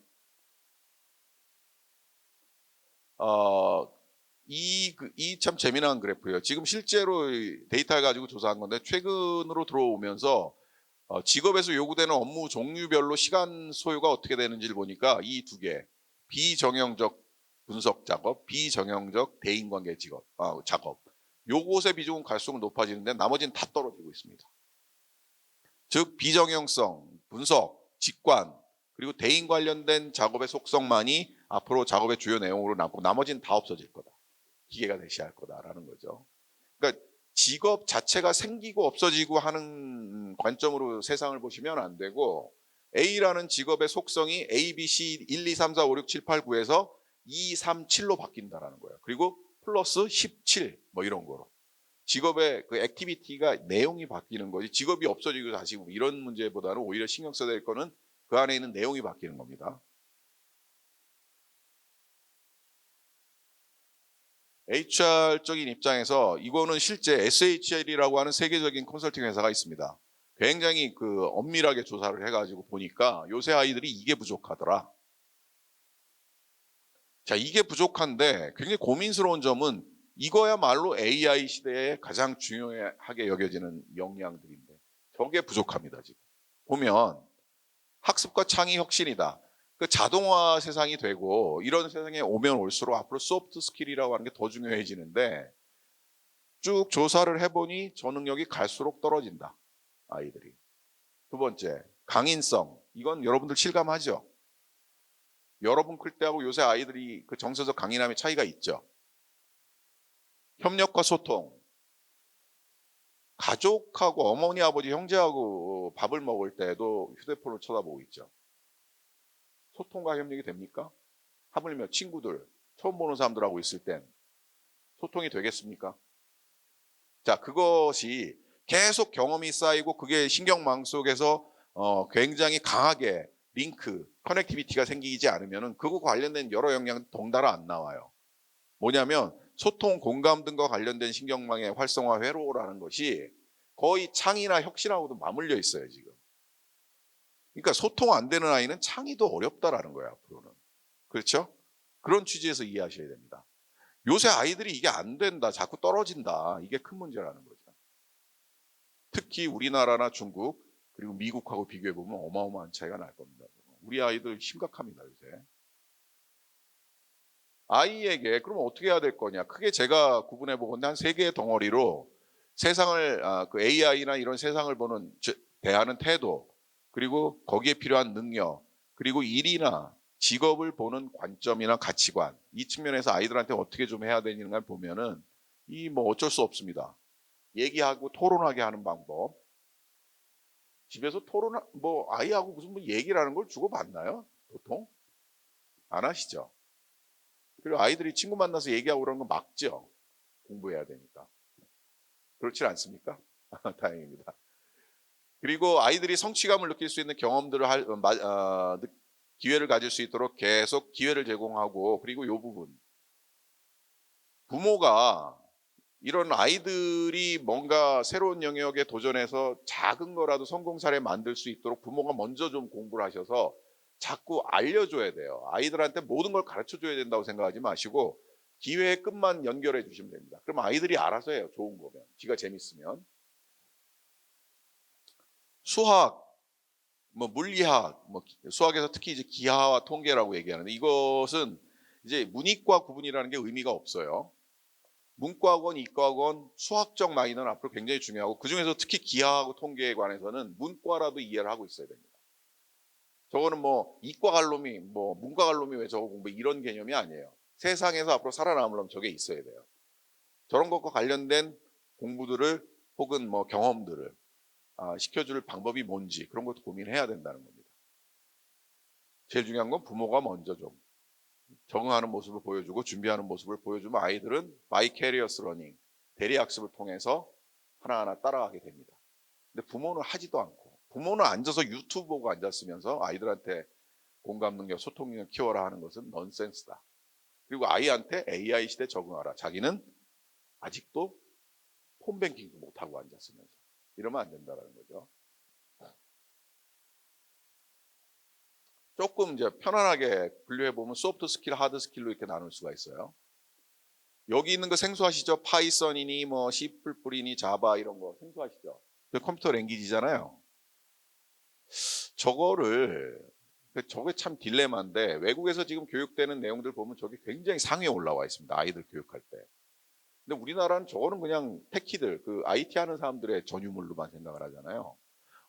이 참 재미난 그래프예요. 지금 실제로 데이터를 가지고 조사한 건데 최근으로 들어오면서 직업에서 요구되는 업무 종류별로 시간 소요가 어떻게 되는지를 보니까 이 두 개, 비정형적 분석 작업, 비정형적 대인관계 작업. 요것의 비중은 갈수록 높아지는데 나머지는 다 떨어지고 있습니다. 즉 비정형성, 분석, 직관, 그리고 대인 관련된 작업의 속성만이 앞으로 작업의 주요 내용으로 남고 나머지는 다 없어질 거다. 기계가 대시할 거다라는 거죠. 그러니까 직업 자체가 생기고 없어지고 하는 관점으로 세상을 보시면 안 되고 A라는 직업의 속성이 A, B, C 1, 2, 3, 4, 5, 6, 7, 8, 9에서 2, 3, 7로 바뀐다라는 거예요. 그리고 플러스 17 뭐 이런 거로. 직업의 그 액티비티가 내용이 바뀌는 거지 직업이 없어지고 다시 이런 문제보다는 오히려 신경 써야 될 거는 그 안에 있는 내용이 바뀌는 겁니다. HR적인 입장에서 이거는 실제 SHL이라고 하는 세계적인 컨설팅 회사가 있습니다. 굉장히 그 엄밀하게 조사를 해가지고 보니까 요새 아이들이 이게 부족하더라. 자, 이게 부족한데 굉장히 고민스러운 점은 이거야말로 AI 시대에 가장 중요하게 여겨지는 역량들인데 저게 부족합니다. 지금 보면 학습과 창의 혁신이다. 그 자동화 세상이 되고 이런 세상에 오면 올수록 앞으로 소프트 스킬이라고 하는 게 더 중요해지는데 쭉 조사를 해보니 저 능력이 갈수록 떨어진다. 아이들이. 두 번째, 강인성. 이건 여러분들 실감하죠? 여러분 클 때하고 요새 아이들이 그 정서적 강인함의 차이가 있죠. 협력과 소통. 가족하고 어머니, 아버지, 형제하고 밥을 먹을 때도 휴대폰을 쳐다보고 있죠. 소통과 협력이 됩니까? 하물며 친구들, 처음 보는 사람들하고 있을 땐 소통이 되겠습니까? 자, 그것이 계속 경험이 쌓이고 그게 신경망 속에서 굉장히 강하게 링크, 커넥티비티가 생기지 않으면 그거 관련된 여러 영향이 덩달아 안 나와요. 뭐냐면 소통, 공감 등과 관련된 신경망의 활성화 회로라는 것이 거의 창의나 혁신하고도 맞물려 있어요, 지금. 그러니까 소통 안 되는 아이는 창의도 어렵다라는 거예요, 앞으로는. 그렇죠? 그런 취지에서 이해하셔야 됩니다. 요새 아이들이 이게 안 된다, 자꾸 떨어진다, 이게 큰 문제라는 거죠. 특히 우리나라나 중국 그리고 미국하고 비교해 보면 어마어마한 차이가 날 겁니다. 우리 아이들 심각합니다, 요새. 아이에게 그럼 어떻게 해야 될 거냐? 크게 제가 구분해 보건데 한 세 개의 덩어리로 세상을 그 AI나 이런 세상을 보는 대하는 태도, 그리고 거기에 필요한 능력, 그리고 일이나 직업을 보는 관점이나 가치관, 이 측면에서 아이들한테 어떻게 좀 해야 되는가 보면은 이 뭐 어쩔 수 없습니다. 얘기하고 토론하게 하는 방법. 집에서 토론 뭐 아이하고 무슨 뭐 얘기라는 걸 주고 받나요? 보통 안 하시죠. 그리고 아이들이 친구 만나서 얘기하고 그러는 거 막죠. 공부해야 되니까. 그렇지 않습니까? 다행입니다. 그리고 아이들이 성취감을 느낄 수 있는 경험들을 기회를 가질 수 있도록 계속 기회를 제공하고, 그리고 이 부분 부모가 이런 아이들이 뭔가 새로운 영역에 도전해서 작은 거라도 성공 사례 만들 수 있도록 부모가 먼저 좀 공부를 하셔서 자꾸 알려줘야 돼요. 아이들한테 모든 걸 가르쳐줘야 된다고 생각하지 마시고 기회의 끝만 연결해 주시면 됩니다. 그럼 아이들이 알아서 해요. 좋은 거면. 지가 재밌으면. 수학, 뭐 물리학, 뭐 수학에서 특히 이제 기하와 통계라고 얘기하는데 이것은 이제 문이과 구분이라는 게 의미가 없어요. 문과학원, 이과학원, 수학적 마이너는 앞으로 굉장히 중요하고 그중에서 특히 기하하고 통계에 관해서는 문과라도 이해를 하고 있어야 됩니다. 저거는 뭐 이과 갈 놈이 뭐 문과 갈 놈이 왜 저거 공부해 이런 개념이 아니에요. 세상에서 앞으로 살아남으려면 저게 있어야 돼요. 저런 것과 관련된 공부들을 혹은 뭐 경험들을 시켜줄 방법이 뭔지 그런 것도 고민해야 된다는 겁니다. 제일 중요한 건 부모가 먼저 좀 적응하는 모습을 보여주고 준비하는 모습을 보여주면 아이들은 바이캐리어스 러닝, 대리학습을 통해서 하나하나 따라가게 됩니다. 근데 부모는 하지도 않고 부모는 앉아서 유튜브 보고 앉았으면서 아이들한테 공감 능력, 소통 능력 키워라 하는 것은 넌센스다. 그리고 아이한테 AI 시대 적응하라. 자기는 아직도 폰뱅킹도 못하고 앉았으면서 이러면 안 된다는 거죠. 조금 이제 편안하게 분류해 보면 소프트 스킬, 하드 스킬로 이렇게 나눌 수가 있어요. 여기 있는 거 생소하시죠? 파이썬이니 뭐 C++이니 자바 이런 거 생소하시죠? 컴퓨터 랭귀지잖아요. 저게 참 딜레마인데 외국에서 지금 교육되는 내용들 보면 저게 굉장히 상위에 올라와 있습니다. 아이들 교육할 때. 근데 우리나라는 저거는 그냥 테키들, 그 IT 하는 사람들의 전유물로만 생각을 하잖아요.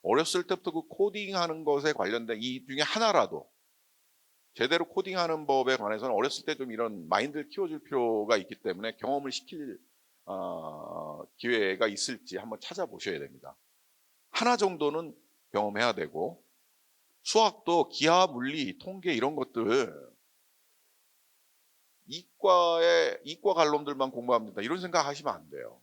어렸을 때부터 그 코딩하는 것에 관련된 이 중에 하나라도 제대로 코딩하는 법에 관해서는 어렸을 때 좀 이런 마인드를 키워줄 필요가 있기 때문에 경험을 시킬 기회가 있을지 한번 찾아보셔야 됩니다. 하나 정도는 경험해야 되고 수학도 기하, 물리, 통계 이런 것들 이과 갈 놈들만 공부하면 된다 이런 생각 하시면 안 돼요.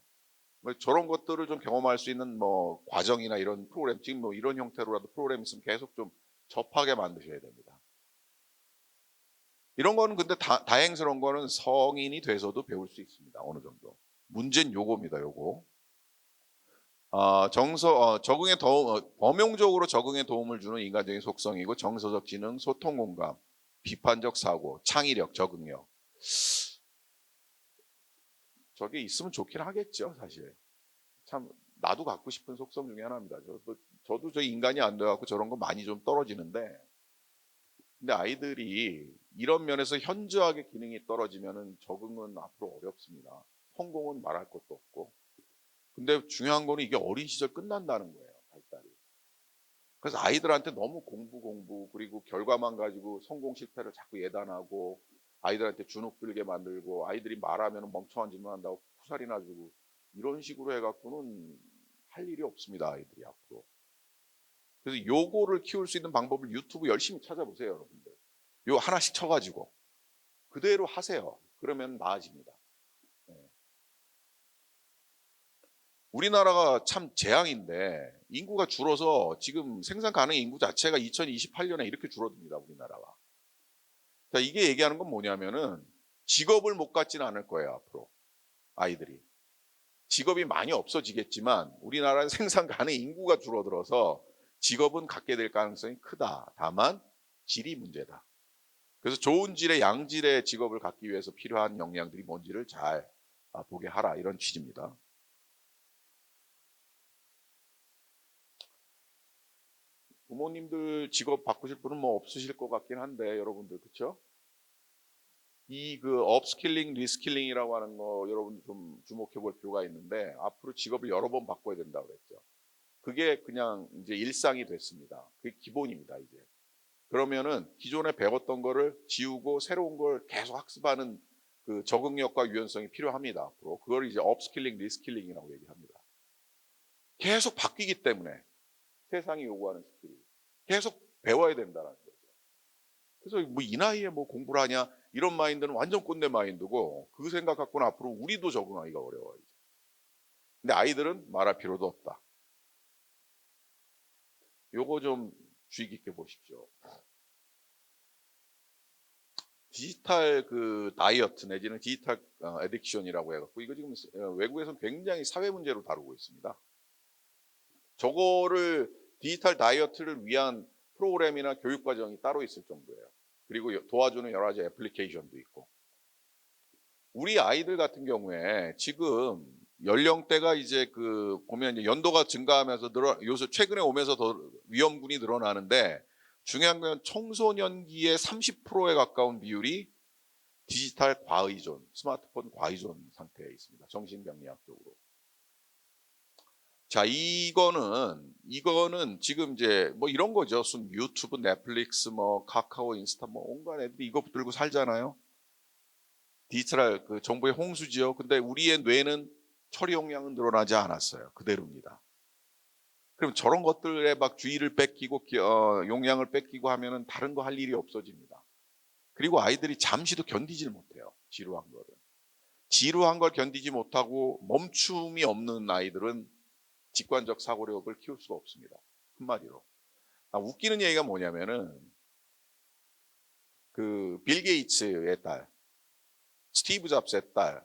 저런 것들을 좀 경험할 수 있는 뭐 과정이나 이런 프로그램, 지금 뭐 이런 형태로라도 프로그램 있으면 계속 좀 접하게 만드셔야 됩니다. 이런 거는 근데 다행스러운 거는 성인이 돼서도 배울 수 있습니다. 어느 정도. 문제는 요겁니다. 요거. 적응에 도움 범용적으로 적응에 도움을 주는 인간적인 속성이고 정서적 지능, 소통 공감, 비판적 사고, 창의력, 적응력. 저게 있으면 좋긴 하겠죠, 사실. 참 나도 갖고 싶은 속성 중에 하나입니다. 저도 저 인간이 안 돼 갖고 저런 거 많이 좀 떨어지는데, 근데 아이들이 이런 면에서 현저하게 기능이 떨어지면은 적응은 앞으로 어렵습니다. 성공은 말할 것도 없고. 근데 중요한 거는 이게 어린 시절 끝난다는 거예요, 발달이. 그래서 아이들한테 너무 공부 그리고 결과만 가지고 성공 실패를 자꾸 예단하고 아이들한테 주눅 들게 만들고 아이들이 말하면 멍청한 짓만 한다고 쿠살이나 주고 이런 식으로 해갖고는 할 일이 없습니다, 아이들이 앞으로. 그래서 요거를 키울 수 있는 방법을 유튜브 열심히 찾아보세요, 여러분들. 요 하나씩 쳐가지고 그대로 하세요. 그러면 나아집니다. 네. 우리나라가 참 재앙인데 인구가 줄어서 지금 생산 가능 인구 자체가 2028년에 이렇게 줄어듭니다, 우리나라가. 그러니까 이게 얘기하는 건 뭐냐면은 직업을 못 갖지는 않을 거예요, 앞으로 아이들이. 직업이 많이 없어지겠지만 우리나라는 생산 가능 인구가 줄어들어서 직업은 갖게 될 가능성이 크다. 다만 질이 문제다. 그래서 좋은 질의 양질의 직업을 갖기 위해서 필요한 역량들이 뭔지를 잘 보게 하라, 이런 취지입니다. 부모님들 직업 바꾸실 분은 뭐 없으실 것 같긴 한데 여러분들 그렇죠? 이 그 업스킬링, 리스킬링이라고 하는 거 여러분 좀 주목해 볼 필요가 있는데 앞으로 직업을 여러 번 바꿔야 된다고 그랬죠. 그게 그냥 이제 일상이 됐습니다. 그게 기본입니다, 이제. 그러면은 기존에 배웠던 거를 지우고 새로운 걸 계속 학습하는 그 적응력과 유연성이 필요합니다, 앞으로. 그걸 이제 업스킬링, 리스킬링이라고 얘기합니다. 계속 바뀌기 때문에 세상이 요구하는 스킬이 계속 배워야 된다는 거죠. 그래서 뭐 이 나이에 뭐 공부를 하냐 이런 마인드는 완전 꼰대 마인드고 그 생각 갖고는 앞으로 우리도 적응하기가 어려워요. 근데 아이들은 말할 필요도 없다. 요거 좀 주의 깊게 보십시오. 디지털 그 다이어트 내지는 디지털 애딕션이라고 해갖고 이거 지금 외국에서 굉장히 사회 문제로 다루고 있습니다. 저거를 디지털 다이어트를 위한 프로그램이나 교육 과정이 따로 있을 정도예요. 그리고 도와주는 여러 가지 애플리케이션도 있고. 우리 아이들 같은 경우에 지금 연령대가 이제 그 보면 이제 연도가 증가하면서 요새 최근에 오면서 더 위험군이 늘어나는데 중요한 건 청소년기의 30%에 가까운 비율이 디지털 과의존, 스마트폰 과의존 상태에 있습니다. 정신병리학적으로. 자, 이거는 지금 이제 뭐 이런 거죠. 무슨 유튜브, 넷플릭스, 뭐 카카오, 인스타 뭐 온갖 애들이 이거 들고 살잖아요. 디지털 그 정보의 홍수지요. 근데 우리의 뇌는 처리 용량은 늘어나지 않았어요. 그대로입니다. 그럼 저런 것들에 막 주의를 뺏기고 용량을 뺏기고 하면은 다른 거 할 일이 없어집니다. 그리고 아이들이 잠시도 견디질 못해요. 지루한 거를. 지루한 걸 견디지 못하고 멈춤이 없는 아이들은 직관적 사고력을 키울 수가 없습니다. 한마디로. 웃기는 얘기가 뭐냐면은 그 빌 게이츠의 딸, 스티브 잡스의 딸,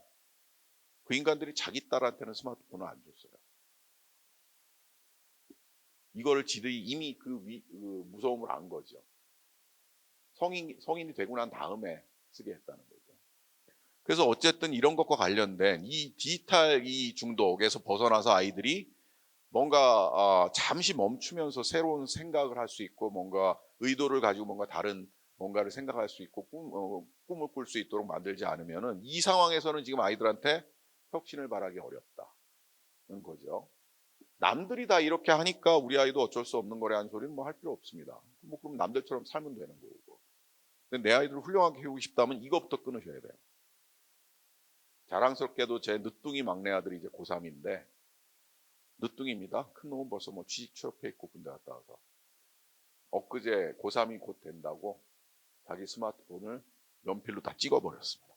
그 인간들이 자기 딸한테는 스마트폰을 안 줬어요. 이거를 지들이 이미 그 무서움을 안 거죠. 성인이 되고 난 다음에 쓰게 했다는 거죠. 그래서 어쨌든 이런 것과 관련된 이 디지털 이 중독에서 벗어나서 아이들이 뭔가 잠시 멈추면서 새로운 생각을 할 수 있고 뭔가 의도를 가지고 뭔가 다른 뭔가를 생각할 수 있고 꿈을 꿀 수 있도록 만들지 않으면은 이 상황에서는 지금 아이들한테 혁신을 바라기 어렵다는 거죠. 남들이 다 이렇게 하니까 우리 아이도 어쩔 수 없는 거라는 소리는 뭐 할 필요 없습니다. 뭐 그럼 남들처럼 살면 되는 거고. 근데 내 아이들을 훌륭하게 키우고 싶다면 이것부터 끊으셔야 돼요. 자랑스럽게도 제 늦둥이 막내 아들이 이제 고3인데 늦둥이입니다. 큰 놈은 벌써 뭐 취직 취업해 있고 군대 갔다 와서 엊그제 고3이 곧 된다고 자기 스마트폰을 연필로 다 찍어버렸습니다.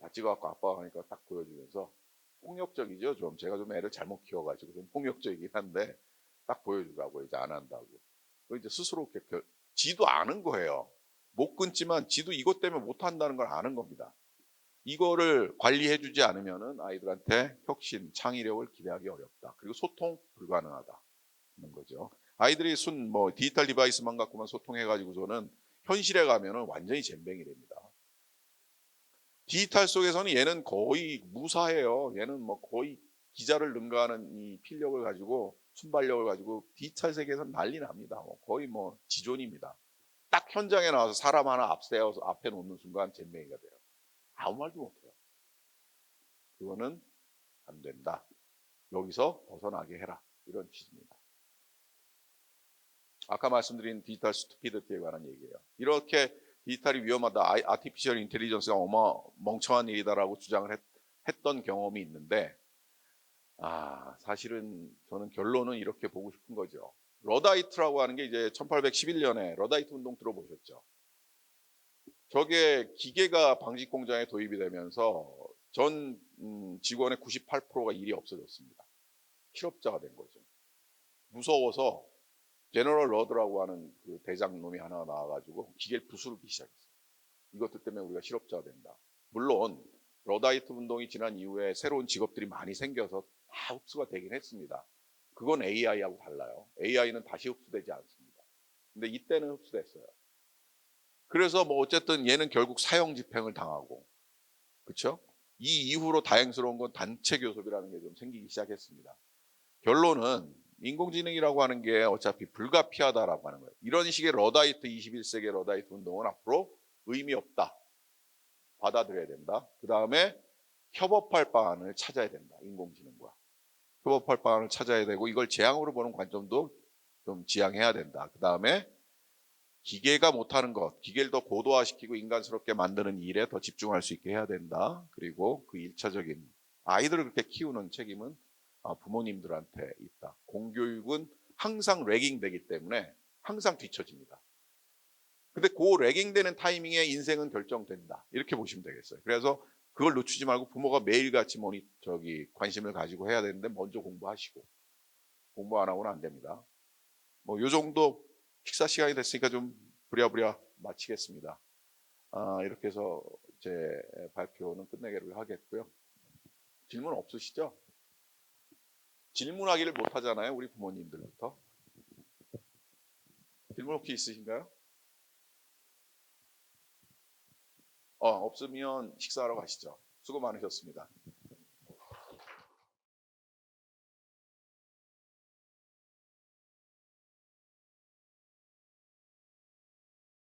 다 찍어갖고 아빠가 하니까 딱 보여주면서 폭력적이죠. 좀 제가 좀 애를 잘못 키워가지고 좀 폭력적이긴 한데 딱 보여주라고 이제 안 한다고. 이제 스스로 지도 아는 거예요. 못 끊지만 지도 이것 때문에 못 한다는 걸 아는 겁니다. 이거를 관리해주지 않으면은 아이들한테 혁신, 창의력을 기대하기 어렵다. 그리고 소통 불가능하다는 거죠. 아이들이 뭐 디지털 디바이스만 갖고만 소통해가지고서는 현실에 가면은 완전히 젬병이 됩니다. 디지털 속에서는 얘는 거의 무사해요. 얘는 뭐 거의 기자를 능가하는 이 필력을 가지고 순발력을 가지고 디지털 세계에서는 난리 납니다. 거의 뭐 지존입니다. 딱 현장에 나와서 사람 하나 앞에 놓는 순간 젬병이가 돼요. 아무 말도 못해요. 그거는 안 된다. 여기서 벗어나게 해라. 이런 취지입니다. 아까 말씀드린 디지털 스투피드티에 관한 얘기예요. 이렇게 디지털이 위험하다, 아티피셜 인텔리전스가 멍청한 일이다라고 주장을 했던 경험이 있는데, 사실은 저는 결론은 이렇게 보고 싶은 거죠. 러다이트라고 하는 게 이제 1811년에 러다이트 운동 들어보셨죠? 저게 기계가 방직 공장에 도입이 되면서 전 직원의 98%가 일이 없어졌습니다. 실업자가 된 거죠. 무서워서 제너럴 러드라고 하는 그 대장 놈이 하나 나와가지고 기계를 부수르기 시작했어요. 이것들 때문에 우리가 실업자가 된다. 물론 러다이트 운동이 지난 이후에 새로운 직업들이 많이 생겨서 다 흡수가 되긴 했습니다. 그건 AI하고 달라요. AI는 다시 흡수되지 않습니다. 근데 이때는 흡수됐어요. 그래서 뭐 어쨌든 얘는 결국 사형 집행을 당하고, 그렇죠? 이 이후로 다행스러운 건 단체 교섭이라는 게 좀 생기기 시작했습니다. 결론은 인공지능이라고 하는 게 어차피 불가피하다라고 하는 거예요. 이런 식의 러다이트 21세기 러다이트 운동은 앞으로 의미 없다. 받아들여야 된다. 그 다음에 협업할 방안을 찾아야 된다. 인공지능과 협업할 방안을 찾아야 되고, 이걸 재앙으로 보는 관점도 좀 지향해야 된다. 그 다음에 기계가 못하는 것, 기계를 더 고도화시키고 인간스럽게 만드는 일에 더 집중할 수 있게 해야 된다. 그리고 그 1차적인 아이들을 그렇게 키우는 책임은 부모님들한테 있다. 공교육은 항상 래깅 되기 때문에 항상 뒤처집니다. 근데 그 래깅 되는 타이밍에 인생은 결정된다. 이렇게 보시면 되겠어요. 그래서 그걸 놓치지 말고 부모가 매일같이 관심을 가지고 해야 되는데 먼저 공부하시고, 공부 안 하고는 안 됩니다. 뭐 요 정도 식사 시간이 됐으니까 좀 부랴부랴 마치겠습니다. 이렇게 해서 제 발표는 끝내기로 하겠고요. 질문 없으시죠? 질문하기를 못 하잖아요, 우리 부모님들부터. 질문 혹시 있으신가요? 없으면 식사하러 가시죠. 수고 많으셨습니다.